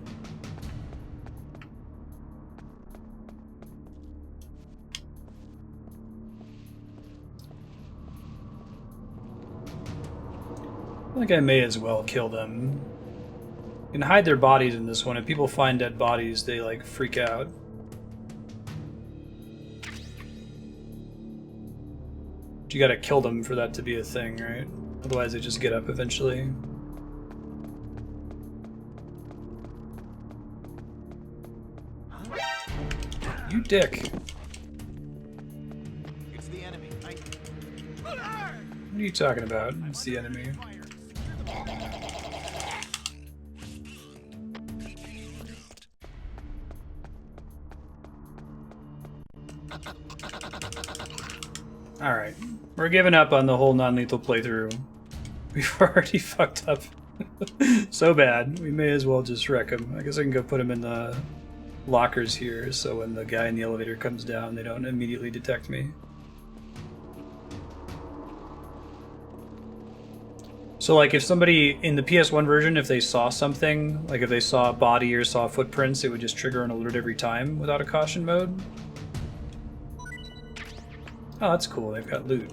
I think I may as well kill them. You can hide their bodies in this one. If people find dead bodies, they like freak out. But you gotta kill them for that to be a thing, right? Otherwise they just get up eventually. You dick.
It's the enemy.
What are you talking about? It's the enemy.
Fire.
Alright. We're giving up on the whole non-lethal playthrough. We've already fucked up so bad. We may as well just wreck him. I guess I can go put him in the lockers here, so when the guy in the elevator comes down, they don't immediately detect me. So like if somebody in the PS1 version, if they saw something, like if they saw a body or saw footprints, it would just trigger an alert every time without a caution mode. Oh, that's cool. They've got loot.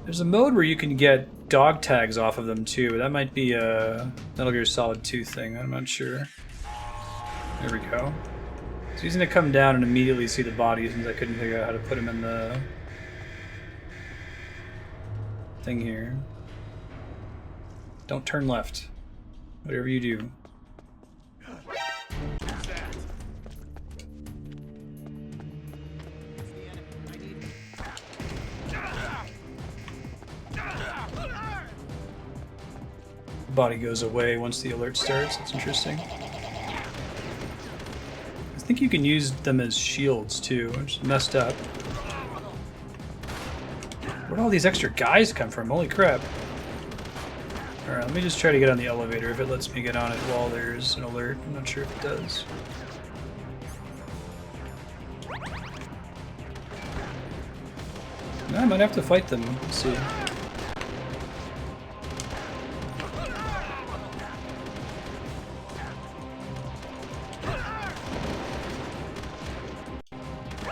There's a mode where you can get dog tags off of them too. That might be a Metal Gear Solid 2 thing. I'm not sure. There we go. So he's gonna come down and immediately see the body since I couldn't figure out how to put him in the thing here. Don't turn left. Whatever you do. Body goes away once the alert starts. That's interesting. I think you can use them as shields too, which is messed up. Where'd all these extra guys come from? Holy crap. Alright, let me just try to get on the elevator if it lets me get on it while there's an alert. I'm not sure if it does. No, I might have to fight them. Let's see.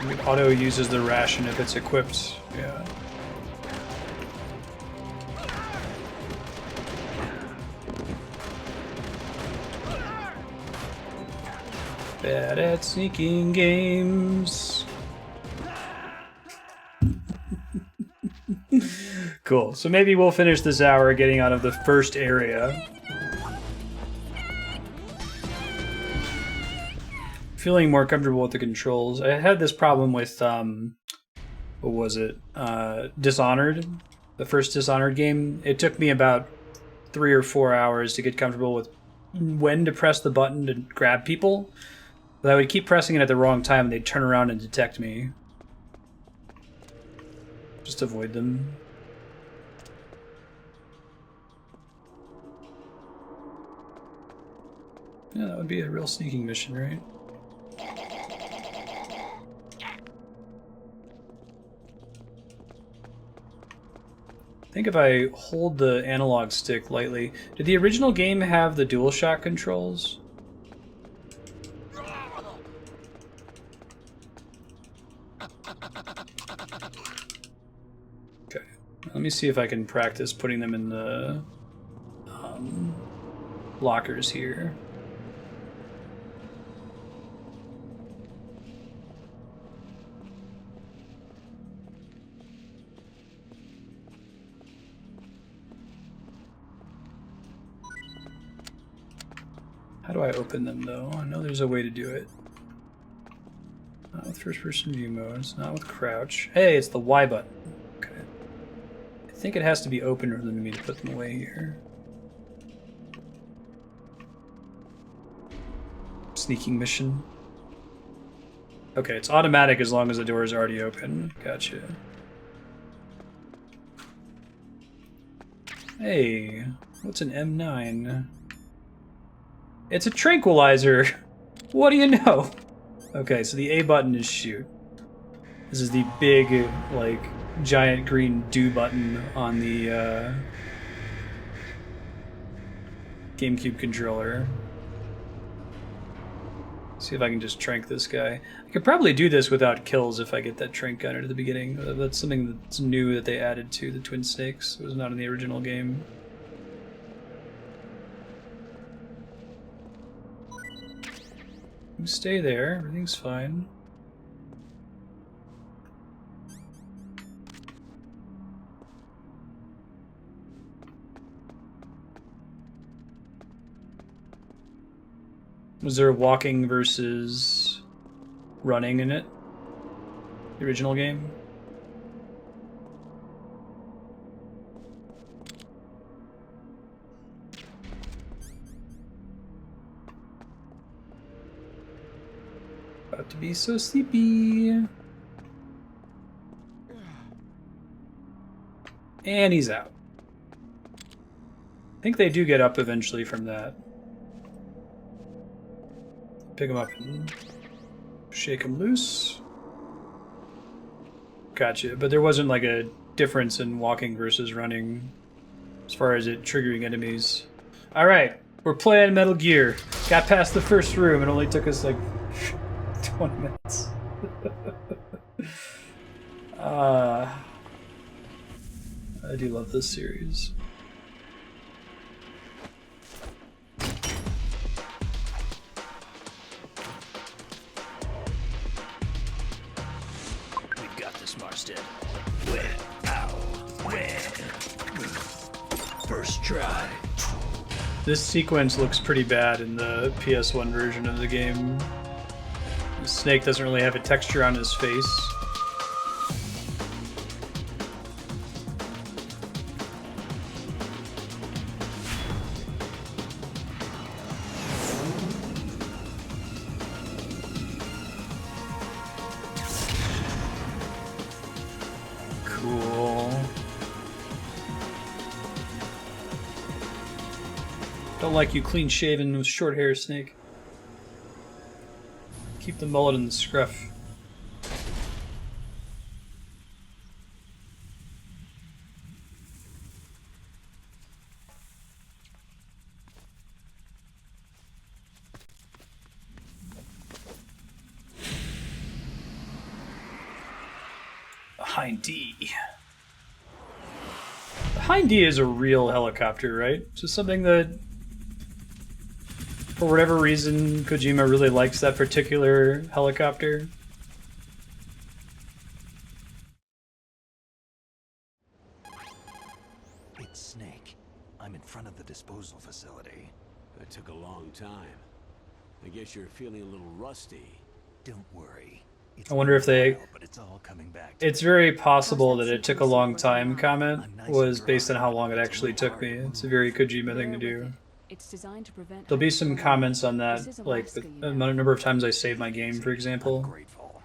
It auto uses the ration if it's equipped. Yeah. Bad at sneaking games. Cool. So maybe we'll finish this hour getting out of the first area. Feeling more comfortable with the controls. I had this problem with what was it? Dishonored. The first Dishonored game. It took me about 3 or 4 hours to get comfortable with when to press the button to grab people. But I would keep pressing it at the wrong time and they'd turn around and detect me. Just avoid them. Yeah, that would be a real sneaking mission, right? I think if I hold the analog stick lightly... Did the original game have the DualShock controls? Okay. Let me see if I can practice putting them in the lockers here. How do I open them, though? I know there's a way to do it. Not with first-person view modes, not with crouch. Hey, it's the Y button. Okay. I think it has to be open for me to put them away here. Sneaking mission. Okay, it's automatic as long as the door is already open. Gotcha. Hey, what's an M9? It's a tranquilizer. What do you know? Okay, so the A button is shoot. This is the big, like, giant green do button on the GameCube controller. See if I can just trank this guy. I could probably do this without kills if I get that trank gunner at the beginning. That's something that's new that they added to the Twin Snakes. It was not in the original game. You stay there, everything's fine. Was there walking versus running in it? The original game? About to be so sleepy. And he's out. I think they do get up eventually from that. Pick him up and shake him loose. Gotcha, but there wasn't like a difference in walking versus running as far as it triggering enemies. Alright, we're playing Metal Gear. Got past the first room, it only took us like 20 minutes. I do love this series.
We've got this, Marstead. Where? Ow. Where? First try.
This sequence looks pretty bad in the PS1 version of the game. Snake doesn't really have a texture on his face. Cool. Don't like you clean shaven with short hair, Snake. Keep the mullet and the scruff. Behind D. Behind D is a real helicopter, right? Just something that, for whatever reason, Kojima really likes that particular helicopter.
It's Snake. I'm in front of the disposal facility.
That took a long time. I guess you're feeling a little rusty.
Don't worry. It's
I wonder if they...
been a while, but it's all coming back to
It's very possible that it took a long time comment was based on how long it actually took me. It's a very Kojima thing to do.
It's designed to prevent.
There'll be some comments on that, like the number of times I saved my game, for
I'm
example.
grateful.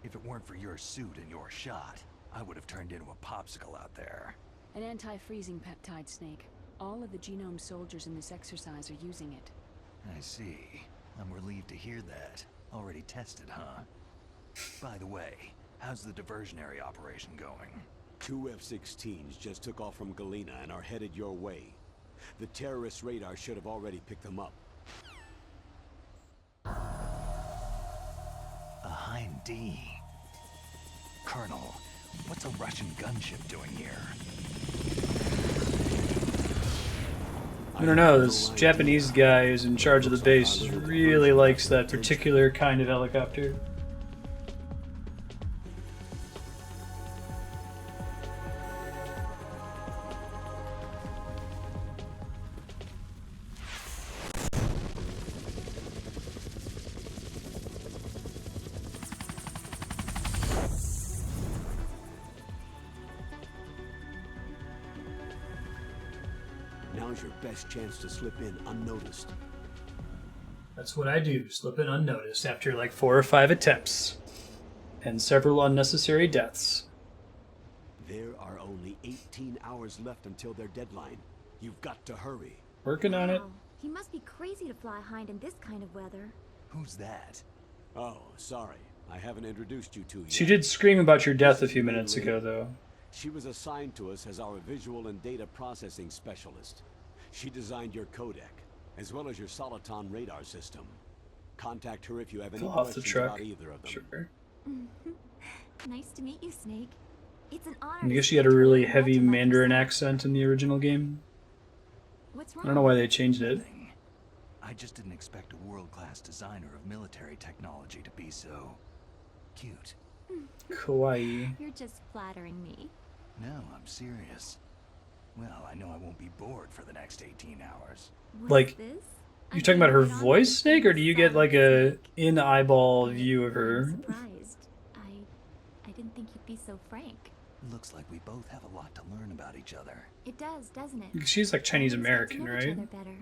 If it weren't for your suit and your shot, I would have turned into a popsicle out there.
An anti-freezing peptide, Snake. All of the genome soldiers in this exercise are using it.
I see. I'm relieved to hear that. Already tested, huh? By the way, how's the diversionary operation going?
2 F-16s just took off from Galena and are headed your way. The terrorist radar should have already picked them up.
A Hind D. Colonel, what's a Russian gunship doing here?
I don't know, this Japanese guy who's in charge of the base really likes that particular kind of helicopter.
Now's your best chance to slip in unnoticed.
That's what I do, slip in unnoticed after like 4 or 5 attempts. And several unnecessary deaths.
There are only 18 hours left until their deadline. You've got to hurry.
Working on it.
Wow, he must be crazy to fly Hind in this kind of weather.
Who's that?
Oh, sorry. I haven't introduced you to yet.
She did scream about your death a few minutes ago, though.
She was assigned to us as our visual and data processing specialist. She designed your codec, as well as your Soliton radar system. Contact her if you have any
Fell off the
questions
truck.
about either of them.
Sure.
Nice to meet you, Snake. It's an honor.
I
to
guess she
speak
had a
to
really
legend
heavy
like
Mandarin
yourself.
accent in the original game.
What's wrong?
I don't know why they changed it.
Nothing. I just didn't expect a world-class designer of military technology to be so cute.
Kawaii.
You're just flattering me.
No, I'm serious. Well, I know I won't be bored for the next 18 hours.
What's
Like,
this?
You talking about her voice, Snake, or do you get like a in-eyeball view of her?
I'm surprised. I didn't think you'd be so frank.
Looks like we both have a lot to learn about each other.
It does, doesn't it?
She's like Chinese
Let's get to
American,
know each
right?
other better.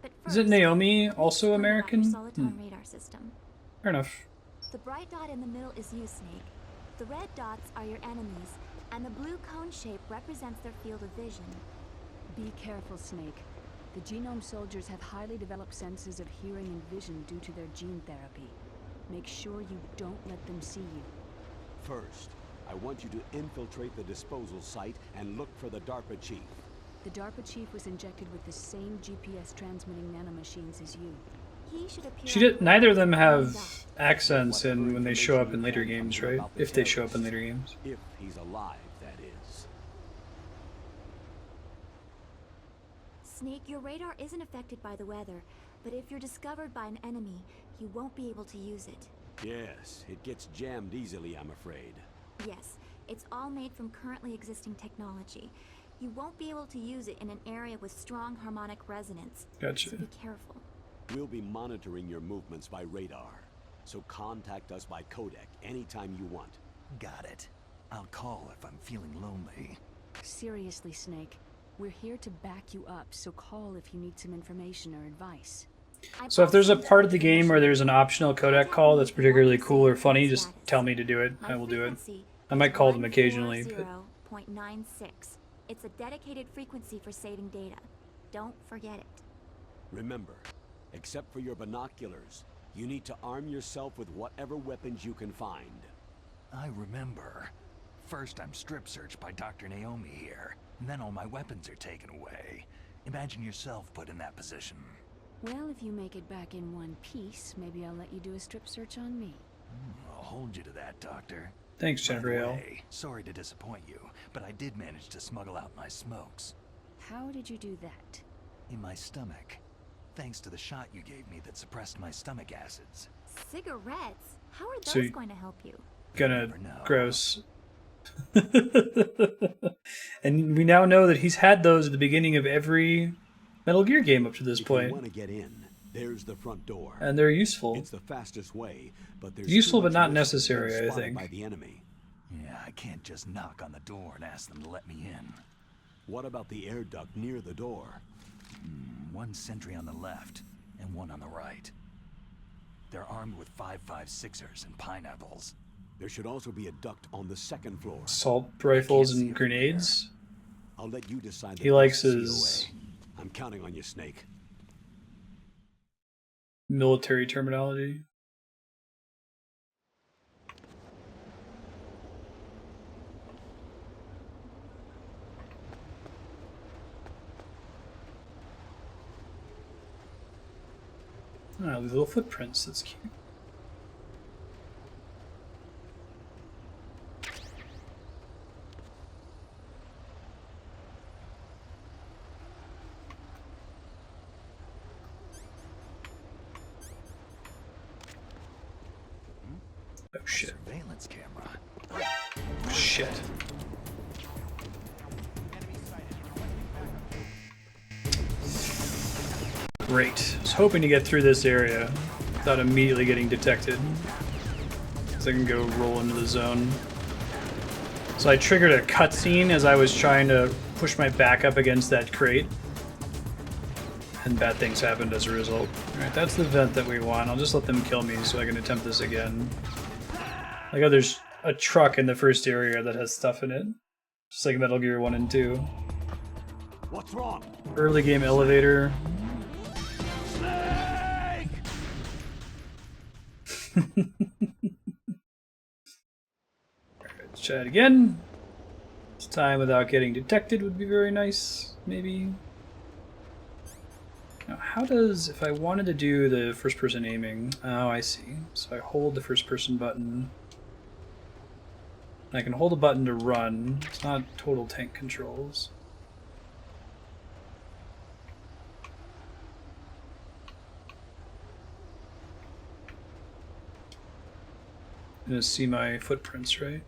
But
Isn't
first,
Naomi
let me
also
explain about your
American?
Soliton radar system.
Fair enough.
The bright dot in the middle is you, Snake. The red dots are your enemies, and the blue cone shape represents their field of vision.
Be careful, Snake. The genome soldiers have highly developed senses of hearing and vision due to their gene therapy. Make sure you don't let them see you.
First, I want you to infiltrate the disposal site and look for the DARPA chief.
The DARPA chief was injected with the same GPS transmitting nanomachines as you.
He should appear.
She did. Neither of them have accents in when they show up in later games, right? If they show up in later games.
If he's alive, that is.
Snake, your radar isn't affected by the weather, but if you're discovered by an enemy, you won't be able to use it.
Yes, it gets jammed easily, I'm afraid.
Yes, it's all made from currently existing technology. You won't be able to use it in an area with strong harmonic resonance.
Gotcha.
So be careful.
We'll be monitoring your movements by radar, so contact us by codec anytime you want.
Got it. I'll call if I'm feeling lonely.
Seriously, Snake. We're here to back you up, so call if you need some information or advice.
So if there's a part of the game where there's an optional codec call that's particularly cool or funny, just tell me to do it. I will do it. I might call them occasionally, but...
140.96. It's a dedicated frequency for saving data. Don't forget it.
Remember, except for your binoculars, you need to arm yourself with whatever weapons you can find.
I remember. First I'm strip searched by Dr. Naomi here, and then all my weapons are taken away. Imagine yourself put in that position.
Well, if you make it back in one piece, maybe I'll let you do a strip search on me.
I'll hold you to that, Doctor.
Thanks, Jennifer Hale.
Sorry to disappoint you, but I did manage to smuggle out my smokes.
How did you do that?
In my stomach. Thanks to the shot you gave me that suppressed my stomach acids.
Cigarettes? How are
So
those going to help you?
Gonna gross. And we now know that he's had those at the beginning of every Metal Gear game up to this point.
If you want to get in, there's the front door.
And they're useful.
It's the fastest way, but there's
useful but not
risk
necessary,
being
I
spotted
think.
by the enemy.
Yeah, I can't just knock on the door and ask them to let me in.
What about the air duct near the door?
One sentry on the left and one on the right. They're armed with 5.56ers and pineapples.
There should also be a duct on the second floor.
Assault rifles and grenades.
I'll let you decide.
He likes his
I'm counting on you, Snake.
military terminology. Oh, these little footprints, that's cute. Oh shit.
Surveillance camera.
Shit. Great. I was hoping to get through this area without immediately getting detected, because I can go roll into the zone. So I triggered a cutscene as I was trying to push my back up against that crate, and bad things happened as a result. Alright, that's the vent that we want. I'll just let them kill me so I can attempt this again. Like how there's a truck in the first area that has stuff in it. Just like Metal Gear 1 and 2.
What's wrong?
Early game elevator.
Snake!
Let's try it again. This time without getting detected would be very nice, maybe. Now, how does, if I wanted to do the first person aiming, oh, I see. So I hold the first person button. I can hold a button to run. It's not total tank controls. I'm gonna see my footprints, right?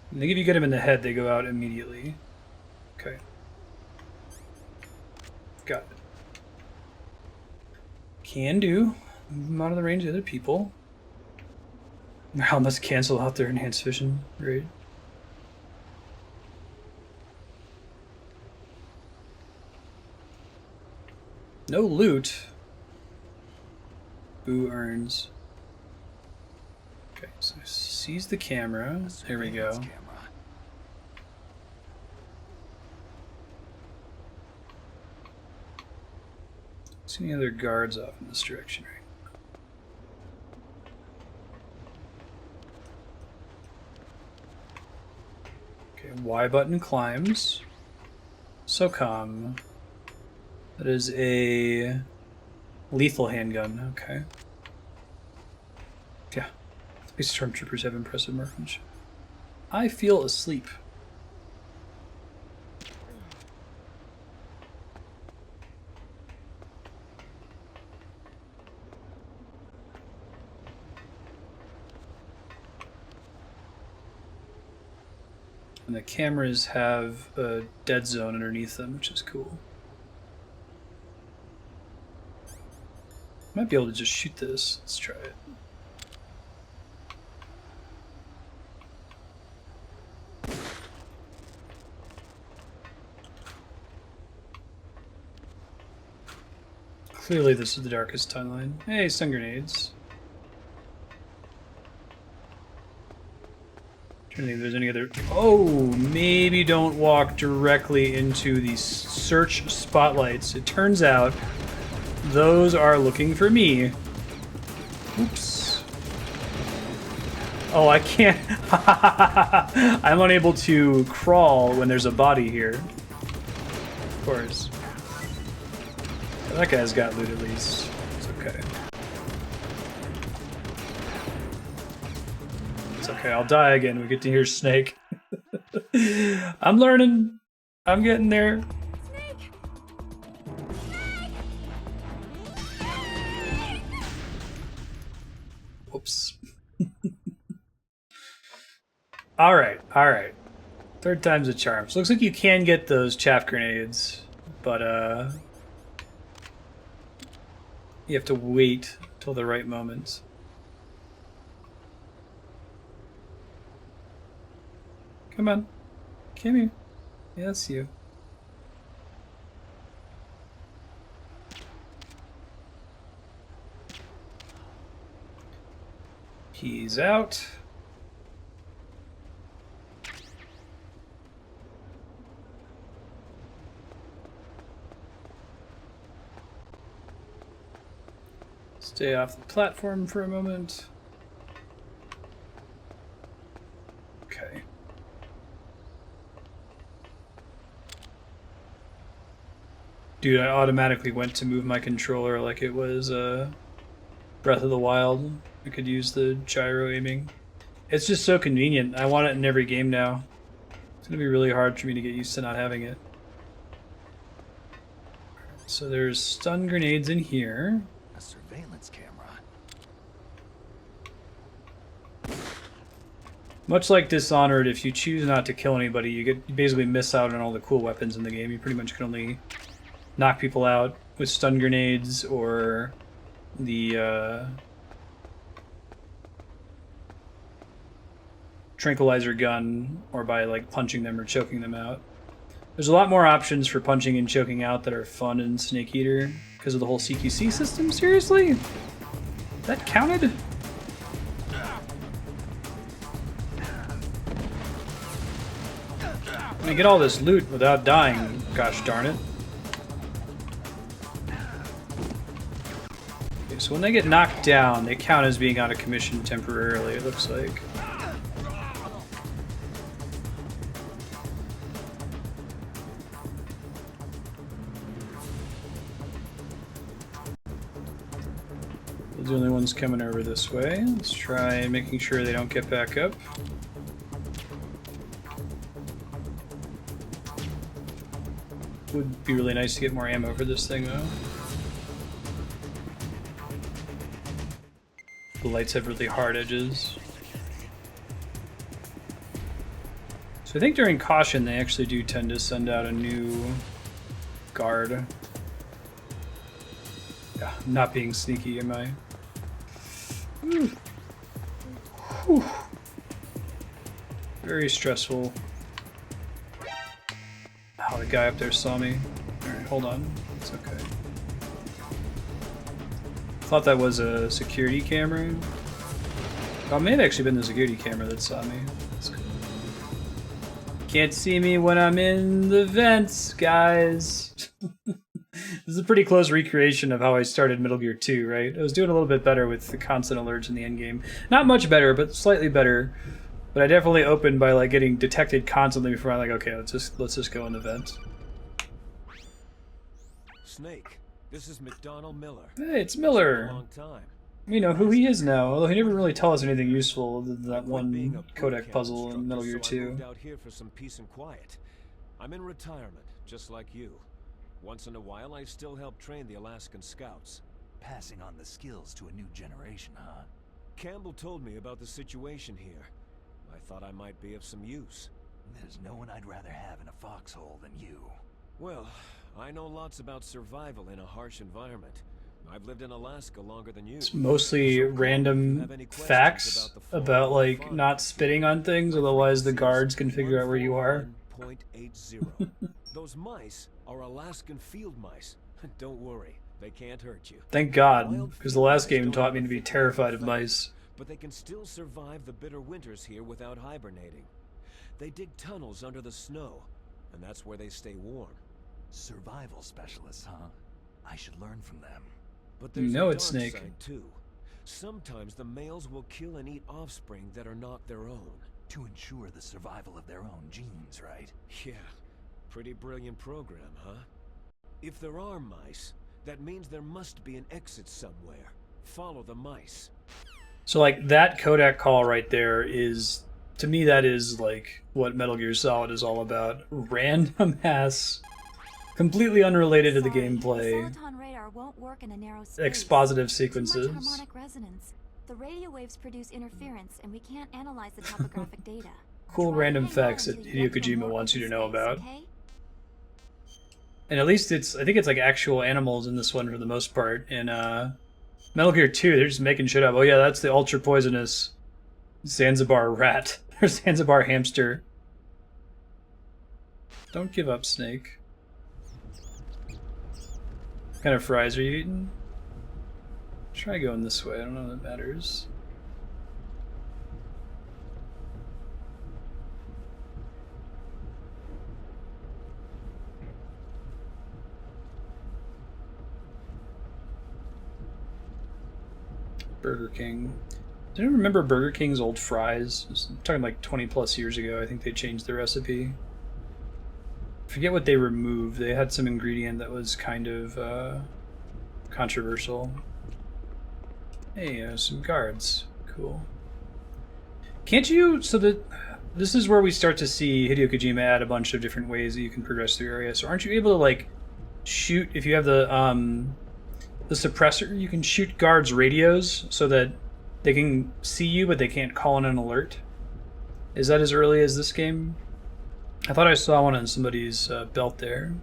I think if you get him in the head, they go out immediately. Okay. Got it. Can do. Move him out of the range of other people. Their helmets cancel out their enhanced vision. Right. No loot. Who earns? Okay, so seize the camera. There we go. See any other guards off in this direction, right? Okay, Y button climbs. SOCOM. That is a lethal handgun, okay. Yeah. These stormtroopers have impressive marksmanship. I feel asleep. And the cameras have a dead zone underneath them, which is cool. Might be able to just shoot this. Let's try it. Clearly this is the darkest timeline. Hey, stun grenades. Trying to think if there's any other... Oh, maybe don't walk directly into these search spotlights. It turns out those are looking for me. Oops. Oh, I can't... I'm unable to crawl when there's a body here. Of course. That guy's got loot at least. It's okay. It's okay, I'll die again. We get to hear Snake. I'm learning. I'm getting there. Whoops. Alright, alright. Third time's a charm. So looks like you can get those chaff grenades, but you have to wait till the right moment. Come on. Come here. Yes, you. He's out. Stay off the platform for a moment. Okay. Dude, I automatically went to move my controller like it was Breath of the Wild. I could use the gyro aiming. It's just so convenient. I want it in every game now. It's gonna be really hard for me to get used to not having it. So there's stun grenades in here.
A surveillance camera.
Much like Dishonored, if you choose not to kill anybody, you basically miss out on all the cool weapons in the game. You pretty much can only knock people out with stun grenades or the tranquilizer gun, or by like punching them or choking them out. There's a lot more options for punching and choking out that are fun in Snake Eater because of the whole CQC system. Seriously? That counted? I mean, get all this loot without dying, gosh darn it. Okay, so when they get knocked down, they count as being out of commission temporarily, it looks like. The only ones coming over this way. Let's try making sure they don't get back up. Would be really nice to get more ammo for this thing, though. The lights have really hard edges. So I think during Caution, they actually do tend to send out a new guard. Yeah, not being sneaky, am I? Whew. Very stressful. Oh, the guy up there saw me. Alright, hold on. It's okay. Thought that was a security camera. Oh, it may have actually been the security camera that saw me. That's cool. Can't see me when I'm in the vents, guys. This is a pretty close recreation of how I started Metal Gear 2, right? I was doing a little bit better with the constant alerts in the endgame. Not much better, but slightly better. But I definitely opened by like getting detected constantly before I'm like, okay, let's just go in the vent.
Snake, this is McDonald Miller.
Hey, it's
Been
Miller.
a long time.
We know who he is now, although he never really tell us anything useful other than that one codec puzzle in Metal Gear 2.
I moved out here for some peace and quiet. I'm in retirement, just like you. Once in a while, I still help train the Alaskan Scouts.
Passing on the skills to a new generation, huh?
Campbell told me about the situation here. I thought I might be of some use.
There's no one I'd rather have in a foxhole than you.
Well, I know lots about survival in a harsh environment. I've lived in Alaska longer than you.
It's mostly random facts about like not spitting on things, otherwise the guards can figure out where you are.
141.80. Those mice are Alaskan field mice. Don't worry, they can't hurt you.
Thank God, because the last game taught me to be terrified of mice.
But they can still survive the bitter winters here without hibernating. They dig tunnels under the snow, and that's where they stay warm.
Survival specialists, huh? I should learn from them.
But there's
You know
a
it's
dark
Snake.
side too. Sometimes the males will kill and eat offspring that are not their own.
To ensure the survival of their own genes, right?
Yeah, pretty brilliant program, huh? If there are mice, that means there must be an exit somewhere. Follow the mice.
So like that codec call right there is, to me, that is like what Metal Gear Solid is all about. Random ass, completely unrelated to the gameplay,
Soliton radar won't work in a narrow space.
expositive
Too much
sequences.
harmonic resonance. The radio waves produce interference, and we can't analyze the topographic data.
Cool
Try
random
to hang on
facts that
until you
Hideo
get to a
Kojima
more
wants you to
open
know
space,
about.
okay?
And at least it's, I think it's like actual animals in this one for the most part. In Metal Gear 2, they're just making shit up. Oh yeah, that's the ultra poisonous Zanzibar rat. Or Zanzibar hamster. Don't give up, Snake. What kind of fries are you eating? Try going this way, I don't know if that matters. Burger King. Do you remember Burger King's old fries? I'm talking like 20 plus years ago. I think they changed the recipe. I forget what they removed. They had some ingredient that was kind of controversial. Hey, some guards. Cool. Can't you... So this is where we start to see Hideo Kojima add a bunch of different ways that you can progress through areas. So aren't you able to like shoot, if you have the suppressor, you can shoot guards' radios so that they can see you, but they can't call in an alert? Is that as early as this game? I thought I saw one on somebody's belt there.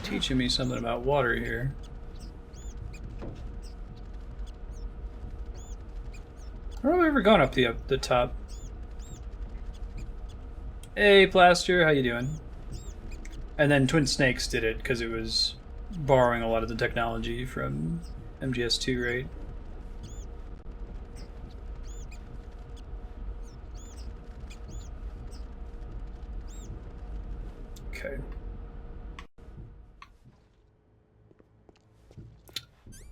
Teaching me something about water here. Where have I ever gone up the top? Hey, Plaster, how you doing? And then Twin Snakes did it because it was borrowing a lot of the technology from MGS2, right? Okay.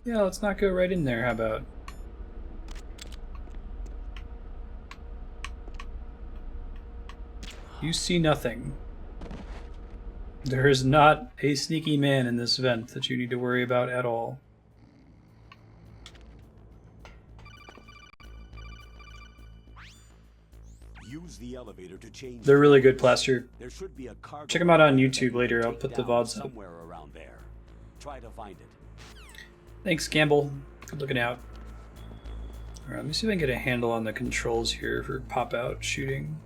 Yeah, let's not go right in there, how about? You see nothing. There is not a sneaky man in this vent that you need to worry about at all.
Use the elevator to change.
They're really good, Plaster.
There should be a cargo
Check them out on YouTube later. I'll put the
down
VODs up.
somewhere around there. Try to find it.
Thanks, Campbell. Good looking out. Alright, let me see if I can get a handle on the controls here for pop-out shooting.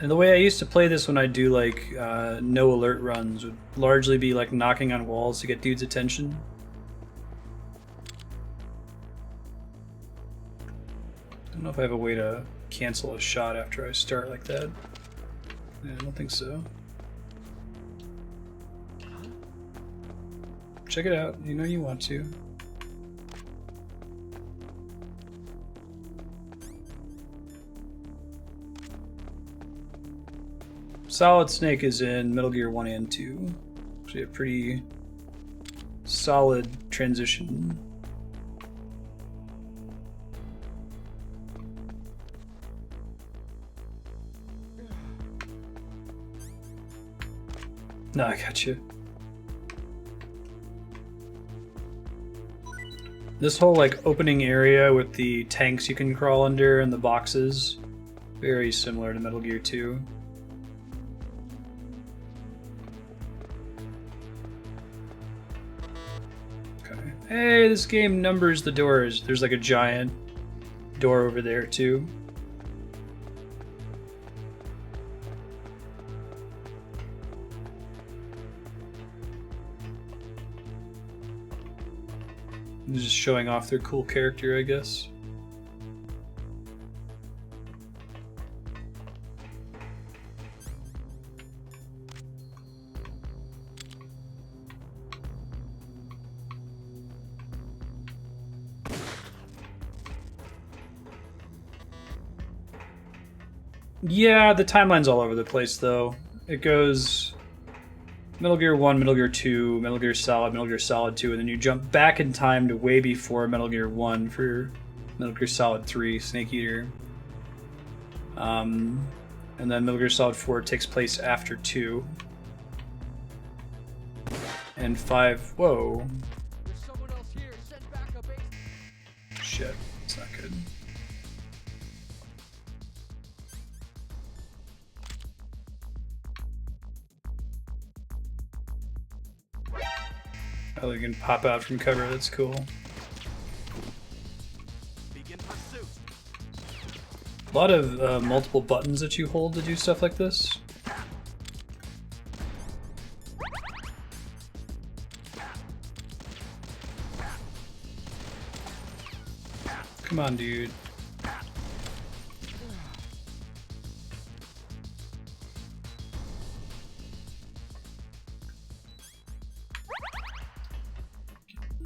And the way I used to play this when I do like no alert runs would largely be like knocking on walls to get dudes' attention. I don't know if I have a way to cancel a shot after I start like that. Yeah, I don't think so. Check it out, you know you want to. Solid Snake is in Metal Gear 1 and 2. Actually a pretty solid transition. No, I got you. This whole like opening area with the tanks you can crawl under and the boxes, very similar to Metal Gear 2. Okay. Hey, this game numbers the doors. There's like a giant door over there too. Just showing off their cool character, I guess. Yeah, the timeline's all over the place, though. It goes Metal Gear 1, Metal Gear 2, Metal Gear Solid 2, and then you jump back in time to way before Metal Gear 1 for Metal Gear Solid 3, Snake Eater. And then Metal Gear Solid 4 takes place after 2. And 5, whoa. Shit, it's not good. Oh, you can pop out from cover, that's cool. A lot of multiple buttons that you hold to do stuff like this. Come on, dude.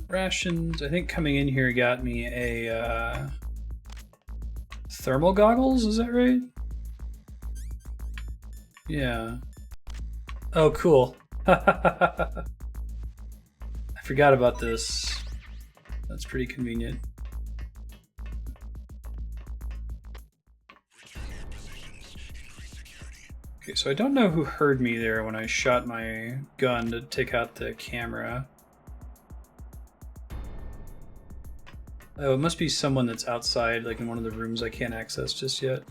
Rations. I think coming in here got me a thermal goggles, is that right? Yeah. Oh, cool. I forgot about this. That's pretty convenient. Okay, so I don't know who heard me there when I shot my gun to take out the camera. Oh, it must be someone that's outside, like in one of the rooms I can't access just yet.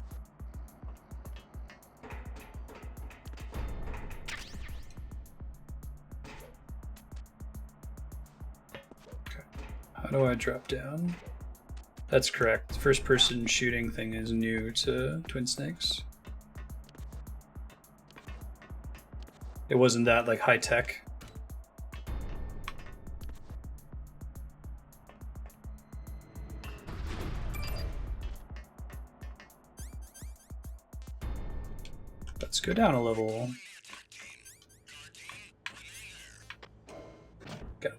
Okay. How do I drop down? That's correct. The first person shooting thing is new to Twin Snakes. It wasn't that like high tech. Let's go down a level. Okay.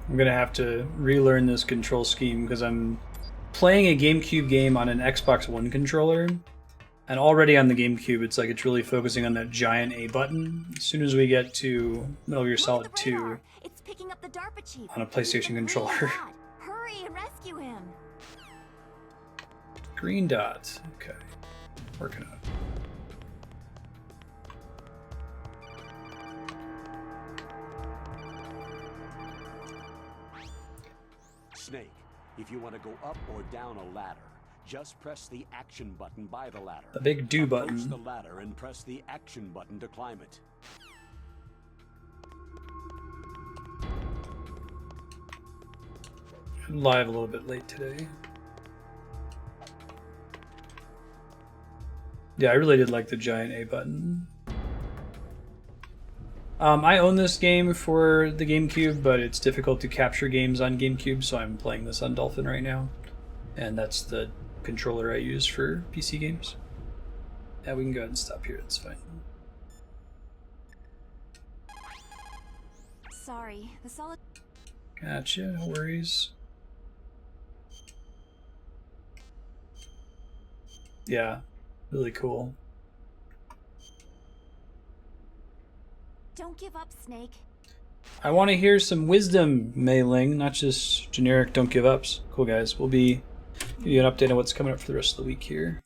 I'm gonna have to relearn this control scheme because I'm playing a GameCube game on an Xbox One controller, and already on the GameCube it's like it's really focusing on that giant A button. As soon as we get to Metal Gear Solid 2
It's picking up the DARPA chief.
on a PlayStation controller.
Hurry and rescue him.
Green dot. Okay. Working on it.
Snake, if you want to go up or down a ladder, just press the action button by the ladder.
The big do
Approach
button.
the ladder and press the action button to climb it.
I'm live a little bit late today. Yeah, I really did like the giant A button. I own this game for the GameCube, but it's difficult to capture games on GameCube, so I'm playing this on Dolphin right now. And that's the controller I use for PC games. Yeah, we can go ahead and stop here, it's fine.
Sorry, the solid...
Gotcha, no worries. Yeah, really cool.
Don't give up, Snake.
I want to hear some wisdom, Mei Ling, not just generic don't give ups. Cool, guys. We'll be give you an update on what's coming up for the rest of the week here.